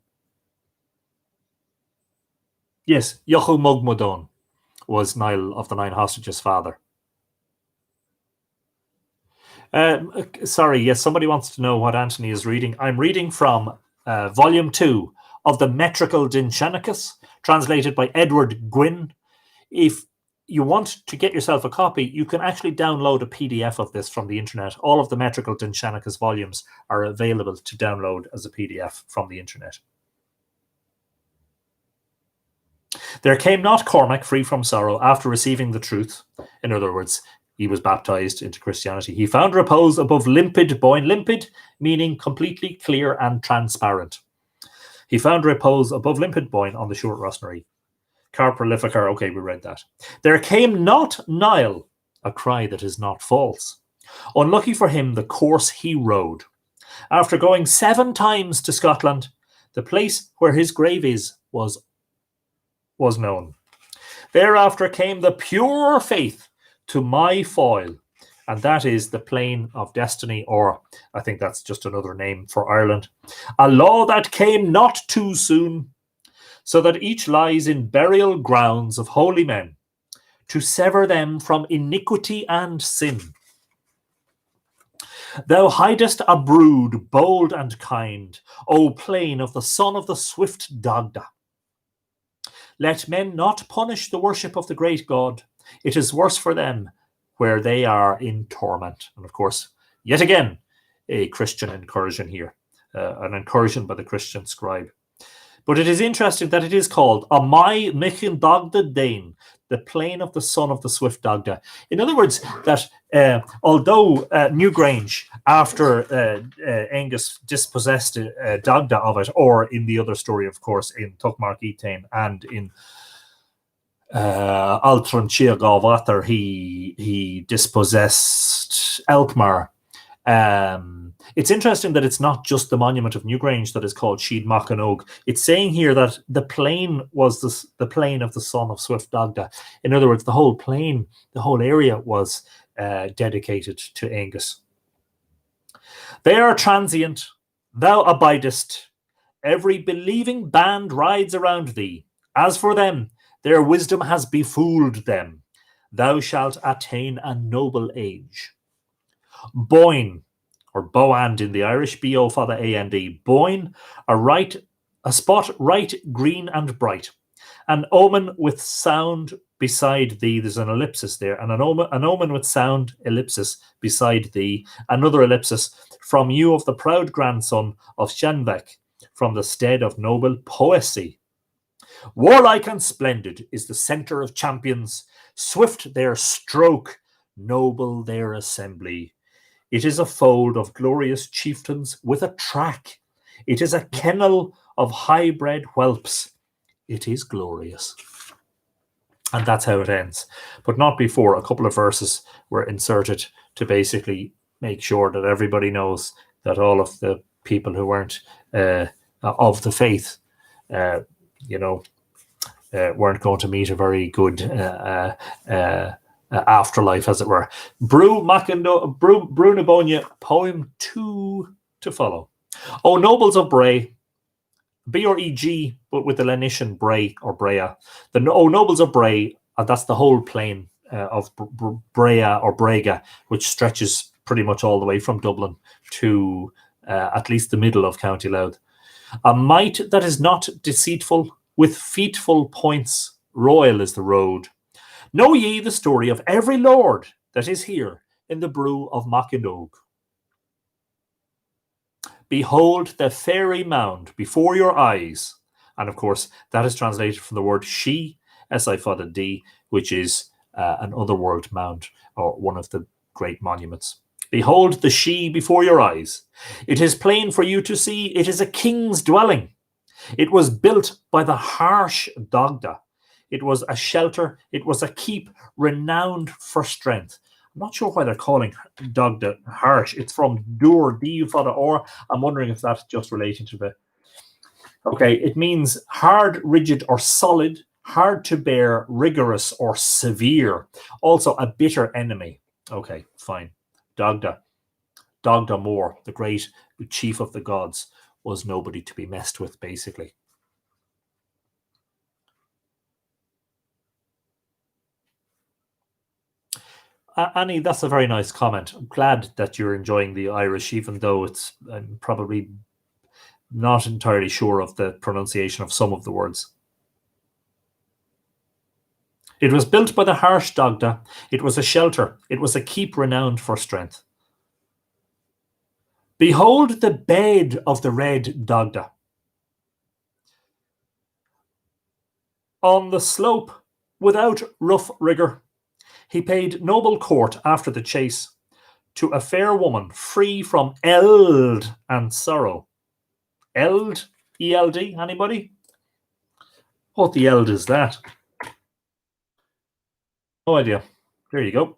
Yes, Yochu Mugmadon was Nile of the Nine Hostages' father. Sorry, yes, somebody wants to know what Anthony is reading. I'm reading from Volume 2 of the Metrical Dindshenchas, translated by Edward Gwynn. If you want to get yourself a copy, you can actually download a PDF of this from the internet. All of the Metrical Dindshenchas volumes are available to download as a PDF from the internet. There came not Cormac free from sorrow after receiving the truth. In other words, he was baptized into Christianity. He found repose above limpid Bóinne, limpid meaning completely clear and transparent. He found repose above limpid Bóinne on the shore at Rossnaree. Carper Lificar, okay, we read that. There came not Nile, a cry that is not false. Unlucky for him, the course he rode. After going 7 times to Scotland, the place where his grave is was known. Thereafter came the pure faith to my foil, and that is the Plain of Destiny, or I think that's just another name for Ireland. A law that came not too soon, so that each lies in burial grounds of holy men, to sever them from iniquity and sin. Thou hidest a brood bold and kind, O plain of the son of the swift Dagda. Let men not punish the worship of the great God. It is worse for them where they are in torment. And of course, yet again, a Christian incursion here, an incursion by the Christian scribe. But it is interesting that it is called a My Michin Dagda Dain, the plain of the son of the swift Dagda. In other words, that although Newgrange, after Angus dispossessed Dagda of it, or in the other story, of course, in Tuckmark Etain and in Altran Chiagawater, he dispossessed Elkmar. It's interesting that it's not just the monument of Newgrange that is called Sheed Machanog. It's saying here that the plain was the plain of the son of Swift Dagda. In other words, the whole plain, the whole area was dedicated to Angus. They are transient, thou abidest, Every believing band rides around thee. As for them, their wisdom has befooled them. Thou shalt attain a noble age. Bóinne, or Boand in the Irish, B-O for the A-N-D. Bóinne, a spot right, green and bright. An omen with sound beside thee. There's an ellipsis there. And an omen with sound, ellipsis, beside thee. Another ellipsis. From you of the proud grandson of Shenvec, from the stead of noble poesy. Warlike and splendid is the centre of champions. Swift their stroke, noble their assembly. It is a fold of glorious chieftains with a track. It is a kennel of high-bred whelps. It is glorious. And that's how it ends. But not before a couple of verses were inserted to basically make sure that everybody knows that all of the people who weren't of the faith, weren't going to meet a very good afterlife, as it were. Brú na Bóinne, poem 2 to follow. O nobles of Bray, B-R-E-G, but with the Lenitian Bray or Brea. O nobles of Bray, and that's the whole plain of Brea or Brega, which stretches pretty much all the way from Dublin to at least the middle of County Louth. A might that is not deceitful, with feetful points, royal is the road. Know ye the story of every lord that is here in the Brú of Machynnog? Behold the fairy mound before your eyes. And of course, that is translated from the word she, S-I-F-O-D, which is an otherworld mound, or one of the great monuments. Behold the she before your eyes. It is plain for you to see it is a king's dwelling. It was built by the harsh Dagda. It was a shelter. It was a keep renowned for strength. I'm not sure why they're calling Dagda harsh. It's from Dur, D for the or. I'm wondering if that's just relating to the... Okay, it means hard, rigid, or solid, hard to bear, rigorous, or severe. Also a bitter enemy. Okay, fine. Dagda Mór, the great chief of the gods, was nobody to be messed with, basically. Annie, that's a very nice comment. I'm glad that you're enjoying the Irish, even though I'm probably not entirely sure of the pronunciation of some of the words. It was built by the harsh Dagda. It was a shelter. It was a keep renowned for strength. Behold the bed of the red Dagda. On the slope, without rough rigour, he paid noble court after the chase to a fair woman free from eld and sorrow. Eld? E-L-D? Anybody? What the eld is that? No idea. There you go.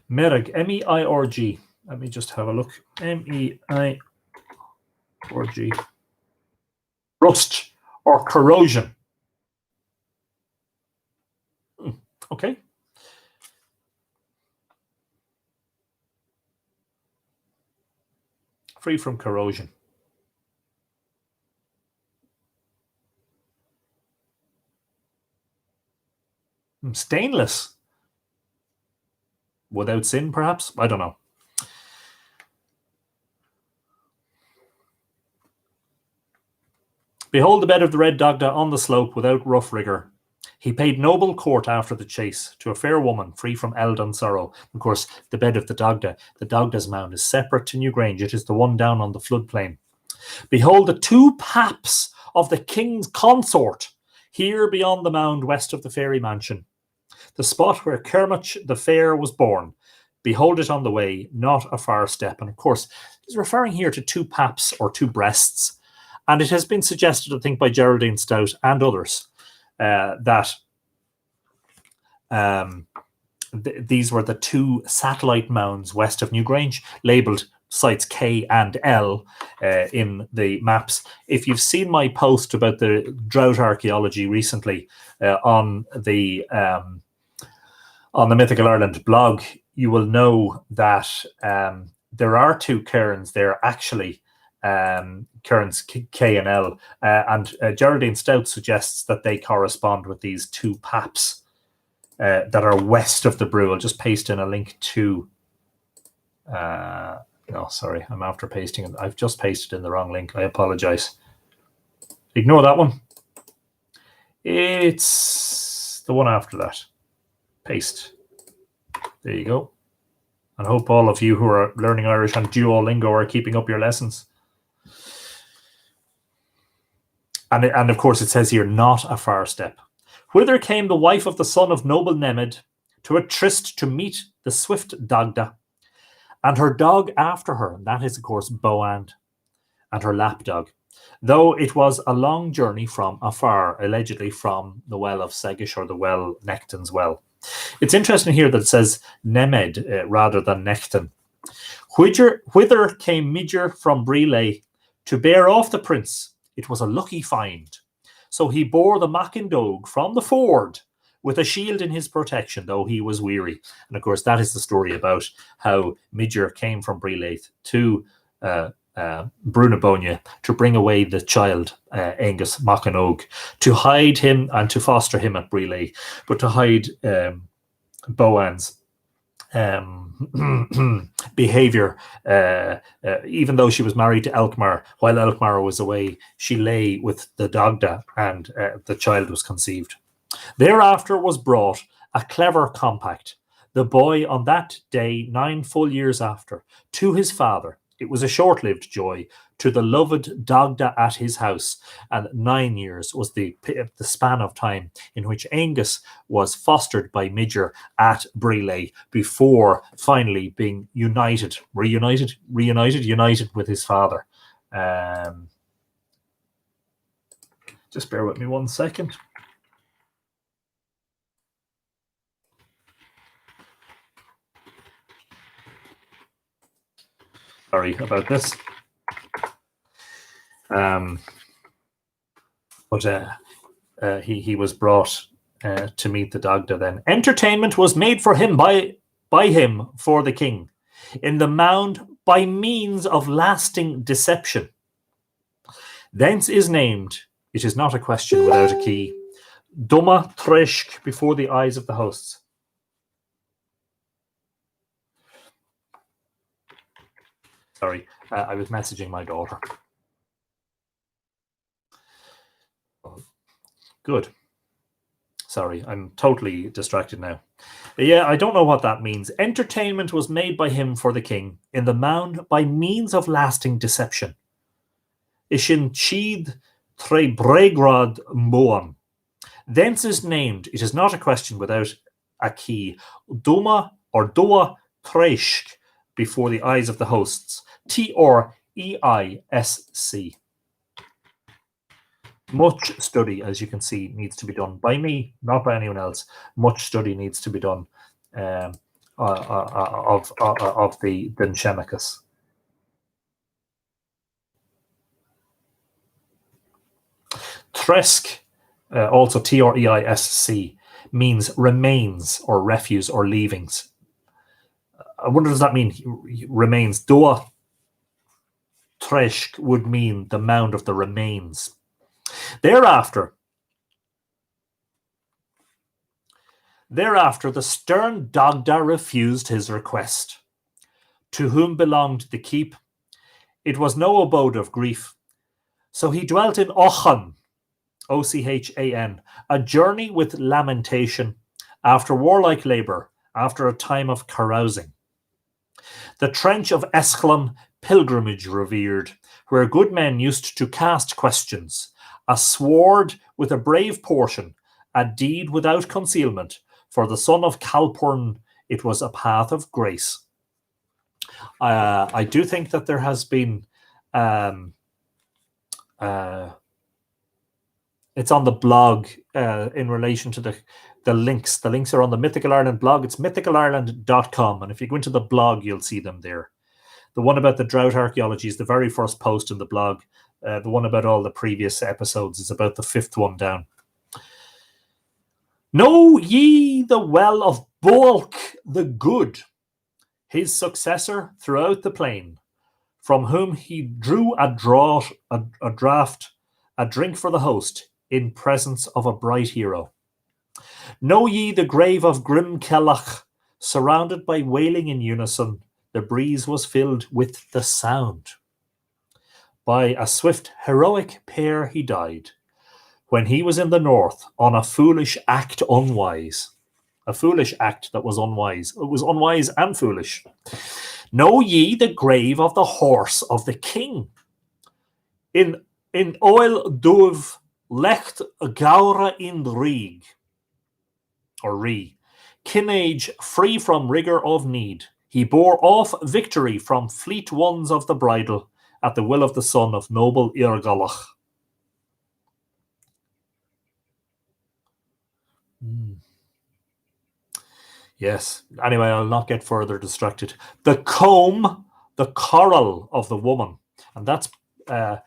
Merg, M-E-I-R-G. Let me just have a look. M-E-I-R-G. Rust or corrosion. Okay. Free from corrosion. Stainless. Without sin, perhaps? I don't know. Behold the bed of the red Dagda on the slope without rough rigour. He paid noble court after the chase to a fair woman free from eld and sorrow. Of course, the bed of the Dagda's mound is separate to Newgrange. It is the one down on the floodplain. Behold the two paps of the king's consort, here beyond the mound west of the fairy mansion. The spot where Kermach the Fair was born. Behold it on the way, not a far step. And of course, he's referring here to two paps or two breasts. And it has been suggested, I think, by Geraldine Stout and others, that these were the two satellite mounds west of Newgrange, labelled sites K and L in the maps. If you've seen my post about the drought archaeology recently on the on the Mythical Ireland blog, you will know that there are two cairns there, actually, cairns K and L, and Geraldine Stout suggests that they correspond with these two paps that are west of the Brú. I'll just paste in a link to... no, sorry, I'm after pasting it. I've just pasted in the wrong link. I apologize. Ignore that one. It's the one after that. Paste. There you go. And I hope all of you who are learning Irish on Duolingo are keeping up your lessons. And of course it says here, not a far step. Whither came the wife of the son of noble Nemed to a tryst to meet the swift Dagda, and her dog after her, and that is of course Bóinne, and her lapdog, though it was a long journey from afar, allegedly from the well of Segish, or the well, Nectan's well. It's interesting here that it says Nemed rather than Nectan. Whither came Midger from Brú to bear off the prince? It was a lucky find. So he bore the Macindog from the ford with a shield in his protection, though he was weary. And of course, that is the story about how Midger came from Brú to Bóinne to bring away the child, Angus Macindog, to hide him and to foster him at Brú, but to hide Bóinne's behavior. Even though she was married to Elkmar, while Elkmar was away, she lay with the Dagda, and the child was conceived. Thereafter was brought a clever compact, the boy on that day 9 full years after, to his father. It was a short-lived joy to the loved Dagda at his house, and 9 years was the span of time in which Angus was fostered by Midger at Brú before finally being united with his father. Just bear with me 1 second. Sorry about this. He was brought to meet the Dagda then. Entertainment was made for him by him for the king, in the mound by means of lasting deception. Thence is named, it is not a question without a key, Duma Treshk, before the eyes of the hosts. Sorry, I was messaging my daughter. Good. Sorry, I'm totally distracted now. Yeah, I don't know what that means. Entertainment was made by him for the king, in the mound by means of lasting deception. Ishin Chid Tre Bregrad Moan. Thence is named, it is not a question without a key, Duma or Dua Treshk, before the eyes of the hosts. T-R-E-I-S-C. Much study, as you can see, needs to be done by me, not by anyone else. Much study needs to be done of the Dindsenchas. Tresk, also T-R-E-I-S-C, means remains or refuse or leavings. I wonder, does that mean remains? Dua Treshk would mean the mound of the remains. Thereafter, the stern Dagda refused his request. To whom belonged the keep? It was no abode of grief. So he dwelt in Ochan, O-C-H-A-N, a journey with lamentation, after warlike labour, after a time of carousing. The trench of Eschlon pilgrimage revered, where good men used to cast questions, a sword with a brave portion, a deed without concealment. For the son of Calpurn, it was a path of grace. I do think that there has been... it's on the blog in relation to the links. The links are on the Mythical Ireland blog. It's mythicalireland.com. And if you go into the blog, you'll see them there. The one about the drought archaeology is the very first post in the blog. The one about all the previous episodes is about the 5th one down. Know ye the well of Bolk the Good, his successor throughout the plain, from whom he drew a draught, a drink for the host, in presence of a bright hero. Know ye the grave of Grim Kellach, surrounded by wailing in unison, the breeze was filled with the sound. By a swift, heroic pair he died, when he was in the north, on a foolish act unwise. A foolish act that was unwise. It was unwise and foolish. Know ye the grave of the horse of the king? In oil duv lecht gaura in rig, or ri, kinage free from rigour of need. He bore off victory from fleet ones of the bridle, at the will of the son of noble Irgalach. Yes. Anyway, I'll not get further distracted. The comb, the coral of the woman, and that's coral,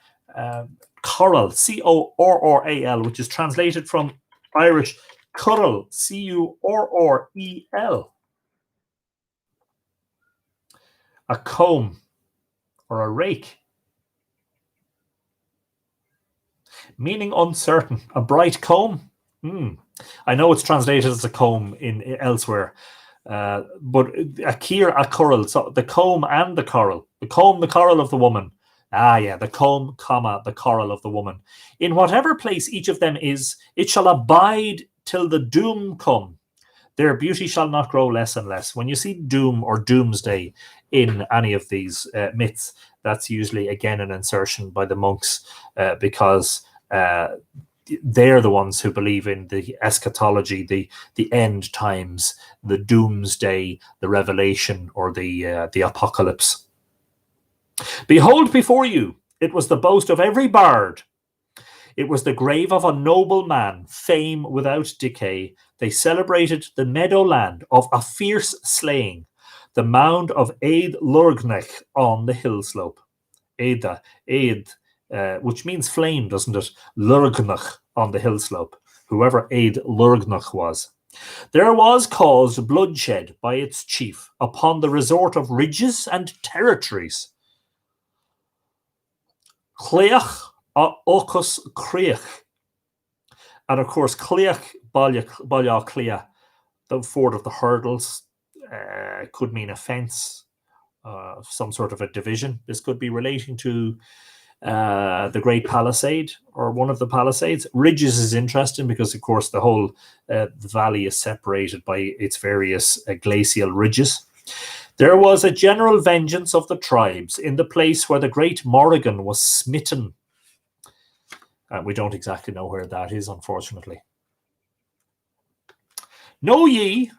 Corral, which is translated from Irish curl, Currel. A comb or a rake. Meaning uncertain. A bright comb. I know it's translated as a comb in elsewhere, but a coral. So the comb and the coral. The comb, the coral of the woman. The comb, comma, the coral of the woman. In whatever place each of them is, it shall abide till the doom come. Their beauty shall not grow less and less. When you see doom or doomsday in any of these myths, that's usually again an insertion by the monks, because they're the ones who believe in the eschatology, the end times, the doomsday, the revelation, or the apocalypse. Behold before you, it was the boast of every bard. It was the grave of a noble man, fame without decay. They celebrated the meadowland of a fierce slaying, the mound of Eid Lurgnech on the hill slope. Eid, which means flame, doesn't it? Lurgnach on the hill slope, whoever Eid Lurgnach was. There was caused bloodshed by its chief upon the resort of ridges and territories. Cleach a Ocus Creach. And of course, Cleach Balya Clea, the ford of the hurdles, could mean a fence, some sort of a division. This could be relating to the Great Palisade, or one of the Palisades. Ridges is interesting because, of course, the whole the valley is separated by its various glacial ridges. There was a general vengeance of the tribes in the place where the great Morrigan was smitten. We don't exactly know where that is, unfortunately. Know ye,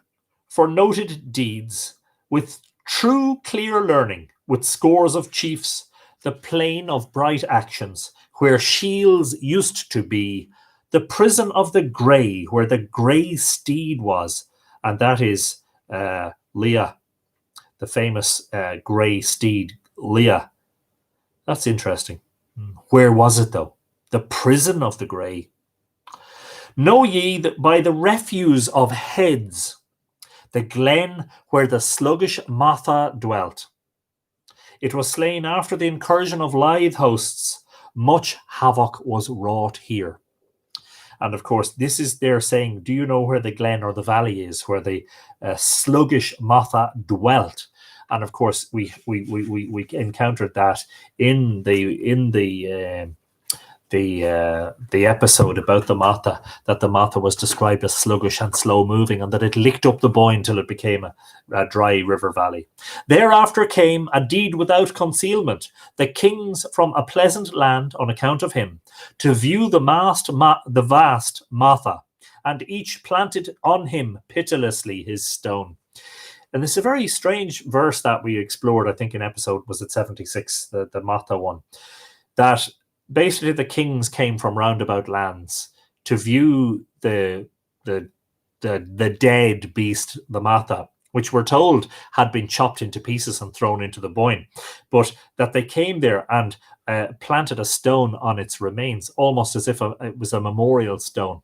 for noted deeds, with true clear learning, with scores of chiefs, the plain of bright actions, where shields used to be, the prison of the grey, where the grey steed was, and that is Leah, the famous grey steed, Leah. That's interesting. Where was it, though? The prison of the grey. Know ye that by the refuse of heads, the glen where the sluggish Matha dwelt, it was slain after the incursion of lithe hosts. Much havoc was wrought here. And of course, this is their saying, do you know where the glen or the valley is, where the sluggish Matha dwelt? And of course, we encountered that in the episode about the Matha, that the Matha was described as sluggish and slow moving, and that it licked up the Bóinne till it became a dry river valley. Thereafter came a deed without concealment, the kings from a pleasant land on account of him, to view the vast Matha, and each planted on him pitilessly his stone. And this is a very strange verse that we explored, I think, in episode, was it 76, the Matha one, that basically the kings came from roundabout lands to view the dead beast, the Matha, which we're told had been chopped into pieces and thrown into the Bóinne, but that they came there and planted a stone on its remains, almost as if it was a memorial stone.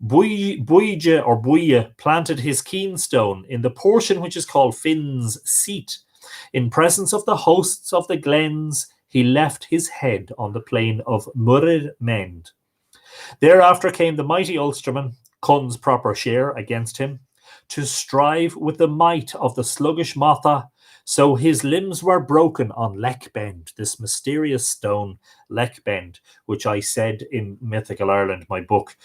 Bóinne planted his keenstone in the portion which is called Finn's Seat. In presence of the hosts of the glens, he left his head on the plain of Mend. Thereafter came the mighty Ulsterman, Cunn's proper share, against him, to strive with the might of the sluggish Matha. So his limbs were broken on Leckbend, this mysterious stone, Leckbend, which I said in Mythical Ireland, my book,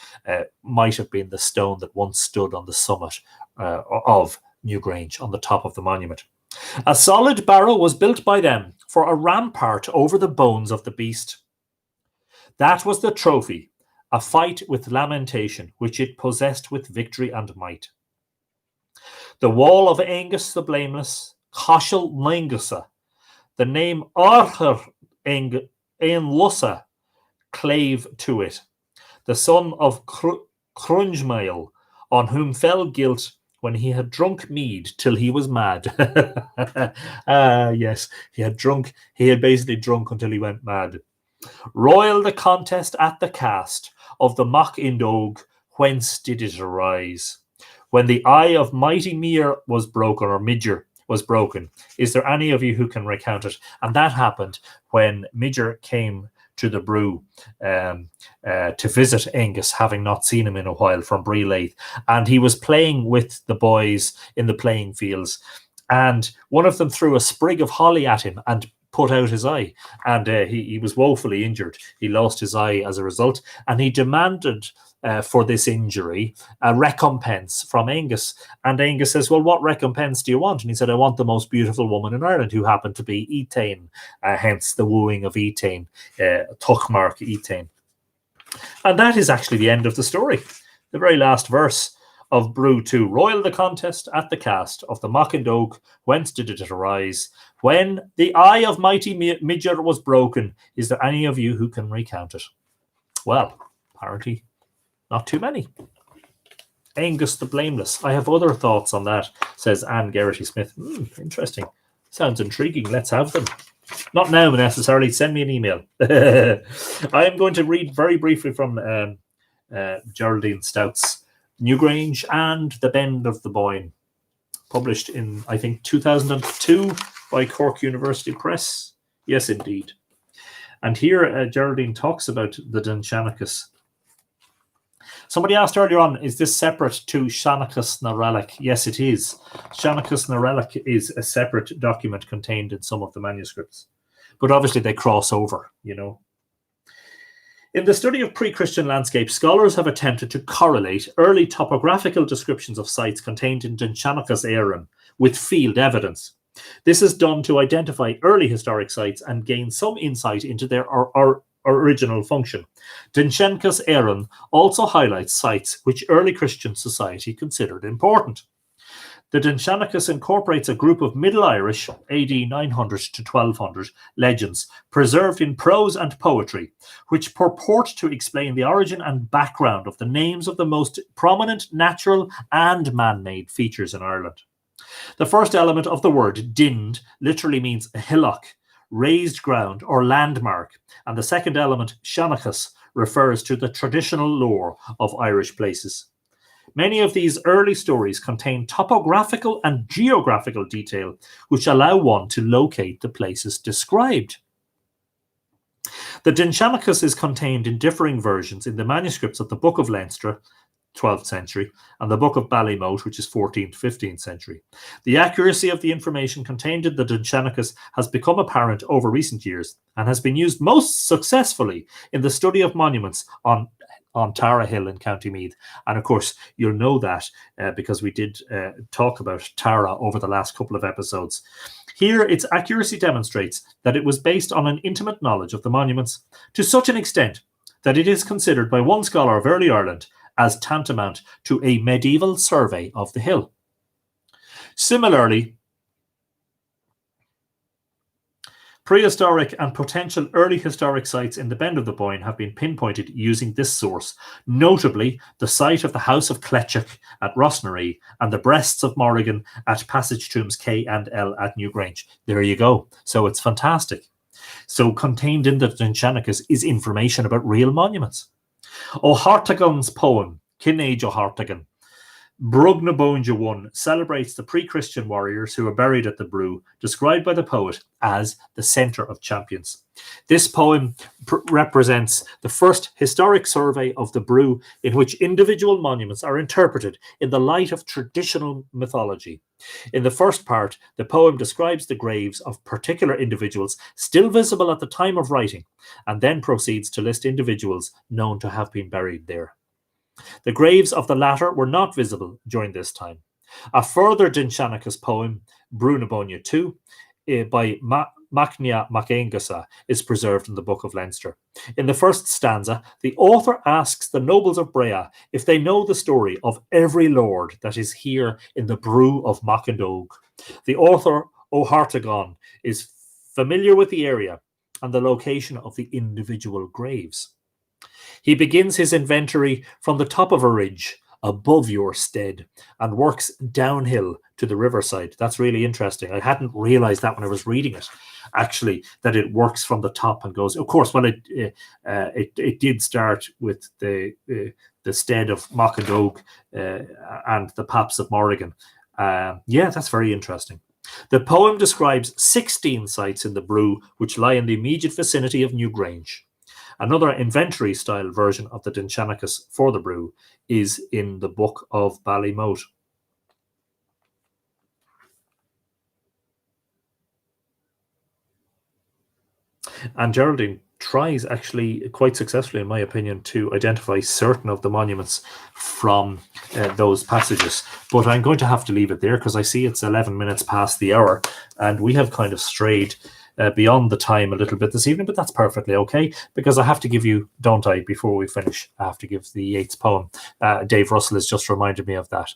might have been the stone that once stood on the summit of Newgrange, on the top of the monument. A solid barrow was built by them for a rampart over the bones of the beast. That was the trophy, a fight with lamentation, which it possessed with victory and might. The wall of Angus the Blameless, Cashel Mangusa, the name Arthur Lussa, clave to it, the son of Crunchmail, on whom fell guilt when he had drunk mead till he was mad. Yes, he had basically drunk until he went mad. Royal the contest at the cast of the Mock Indog, whence did it arise? When the eye of mighty Mir was broken, or Midger was broken, is there any of you who can recount it? And that happened when Midger came to the Brú to visit Angus, having not seen him in a while, from Bree, and he was playing with the boys in the playing fields, and one of them threw a sprig of holly at him and put out his eye, and he was woefully injured. He lost his eye as a result, and he demanded for this injury a recompense from Angus. And Angus says, well, what recompense do you want? And he said, I want the most beautiful woman in Ireland, who happened to be Etain, hence the wooing of Etain, Tuchmark Etain. And that is actually the end of the story. The very last verse of Brú 2. Royal the contest at the cast of the Mock and Oak, whence did it arise? When the eye of mighty Midger was broken, is there any of you who can recount it? Well, apparently not too many. Angus the Blameless. I have other thoughts on that, says Anne Geraghty Smith. Interesting. Sounds intriguing. Let's have them. Not now necessarily. Send me an email. I am going to read very briefly from Geraldine Stout's Newgrange and the Bend of the Bóinne, published in, I think, 2002 by Cork University Press. Yes, indeed. And here Geraldine talks about the Dindsenchas. Somebody asked earlier on, is this separate to Seanchas na Relic? Yes, it is. Seanchas na Relic is a separate document contained in some of the manuscripts. But obviously they cross over, you know. In the study of pre-Christian landscape, scholars have attempted to correlate early topographical descriptions of sites contained in Dindsenchas Éireann with field evidence. This is done to identify early historic sites and gain some insight into their original function. Dindsenchas Éireann also highlights sites which early Christian society considered important. The Dindsenchas incorporates a group of Middle Irish, AD 900 to 1200, legends preserved in prose and poetry, which purport to explain the origin and background of the names of the most prominent natural and man-made features in Ireland. The first element of the word dind literally means a hillock, raised ground or landmark, and the second element, Seanchas, refers to the traditional lore of Irish places. Many of these early stories contain topographical and geographical detail which allow one to locate the places described. The Dindsenchas is contained in differing versions in the manuscripts of the Book of Leinster, 12th century, and the Book of Ballymote, which is 14th, 15th century. The accuracy of the information contained in the Dindsenchas has become apparent over recent years and has been used most successfully in the study of monuments on Tara Hill in County Meath. And of course, you'll know that because we did talk about Tara over the last couple of episodes. Here, its accuracy demonstrates that it was based on an intimate knowledge of the monuments to such an extent that it is considered by one scholar of early Ireland as tantamount to a medieval survey of the hill. Similarly, prehistoric and potential early historic sites in the Bend of the Bóinne have been pinpointed using this source, notably the site of the House of Cletchuk at Rossnaree and the Breasts of Morrigan at Passage Tombs K and L at Newgrange. There you go. So it's fantastic. So contained in the Dindsenchas is information about real monuments. O'Hartigan's poem, Kinage O'Hartigan, Brug na Bóinne 1, celebrates the pre-Christian warriors who were buried at the Brú, described by the poet as the centre of champions. This poem represents the first historic survey of the Brú, in which individual monuments are interpreted in the light of traditional mythology. In the first part, the poem describes the graves of particular individuals still visible at the time of writing, and then proceeds to list individuals known to have been buried there. The graves of the latter were not visible during this time. A further Dindsenchas poem, Brú na Bóinne 2, by Macnia Macangasa, is preserved in the Book of Leinster. In the first stanza, the author asks the nobles of Brea if they know the story of every lord that is here in the Brú of Macandog. The author, O'Hartigan, is familiar with the area and the location of the individual graves. He begins his inventory from the top of a ridge above your stead and works downhill to the riverside. That's really interesting. I hadn't realized that when I was reading it, actually, that it works from the top and goes. Of course, well, it did start with the stead of Macandog and the Paps of Morrigan. Yeah, that's very interesting. The poem describes 16 sites in the Brú which lie in the immediate vicinity of Newgrange. Another inventory-style version of the Dindsenchas for the Brú is in the Book of Ballymote. And Geraldine tries actually quite successfully, in my opinion, to identify certain of the monuments from those passages. But I'm going to have to leave it there because I see it's 11 minutes past the hour and we have kind of strayed beyond the time a little bit this evening, but that's perfectly okay because I have to give you, don't I, before we finish, I have to give the Yeats poem. Dave Russell has just reminded me of that.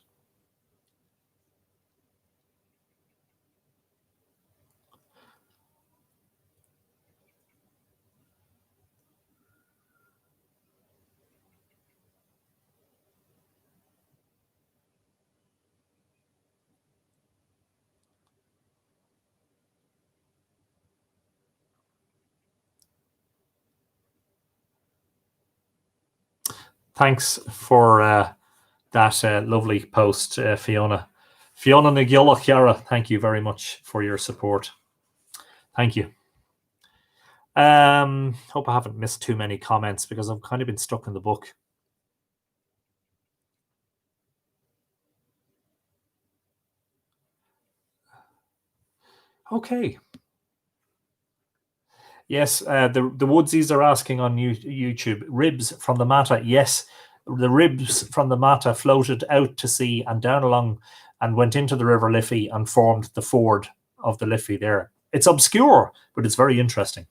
Thanks for that lovely post, Fiona. Fiona Nagyolach, thank you very much for your support. Thank you. Hope I haven't missed too many comments because I've kind of been stuck in the book. Okay. Yes, the Woodsies are asking on YouTube, ribs from the Mata. Yes, the ribs from the Mata floated out to sea and down along and went into the River Liffey and formed the ford of the Liffey there. It's obscure, but it's very interesting.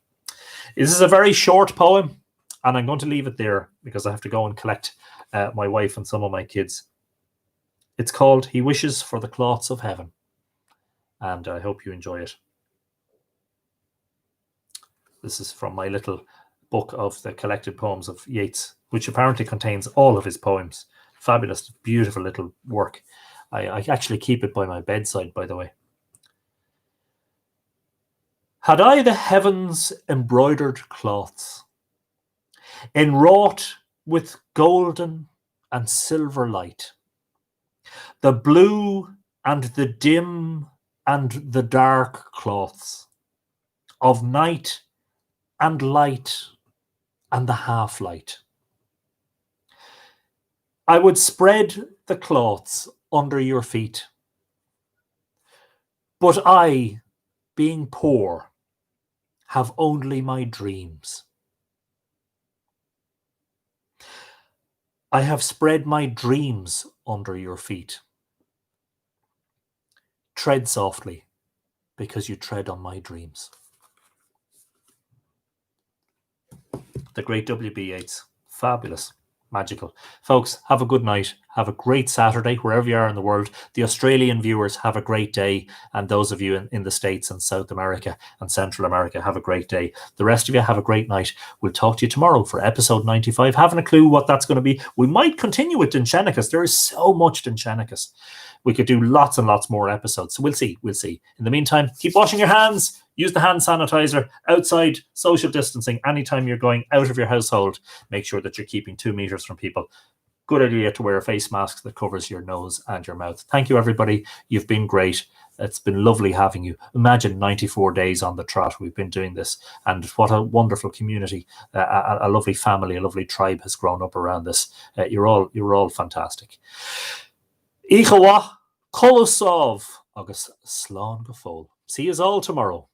This is a very short poem, and I'm going to leave it there because I have to go and collect my wife and some of my kids. It's called He Wishes for the Cloths of Heaven, and I hope you enjoy it. This is from my little book of the collected poems of Yeats, which apparently contains all of his poems. Fabulous, beautiful little work. I actually keep it by my bedside, by the way. Had I the heavens embroidered cloths, enwrought with golden and silver light, the blue and the dim and the dark cloths of night and light and the half-light, I would spread the cloths under your feet. But I, being poor, have only my dreams. I have spread my dreams under your feet. Tread softly, because you tread on my dreams. The great W.B. Yeats. Fabulous. Magical. Folks, have a good night. Have a great Saturday, wherever you are in the world. The Australian viewers, have a great day. And those of you in the States and South America and Central America, have a great day. The rest of you, have a great night. We'll talk to you tomorrow for episode 95. Haven't a clue what that's going to be. We might continue with Dindsenchas. There is so much Dindsenchas. We could do lots and lots more episodes. So we'll see. We'll see. In the meantime, keep washing your hands. Use the hand sanitizer outside, social distancing. Anytime you're going out of your household, make sure that you're keeping 2 meters from people. Good idea to wear a face mask that covers your nose and your mouth. Thank you, everybody. You've been great. It's been lovely having you. Imagine 94 days on the trot. We've been doing this, and what a wonderful community, a lovely family, a lovely tribe has grown up around this. You're all fantastic. Ichawa, Kolosov, August Slán go fóill. See you all tomorrow.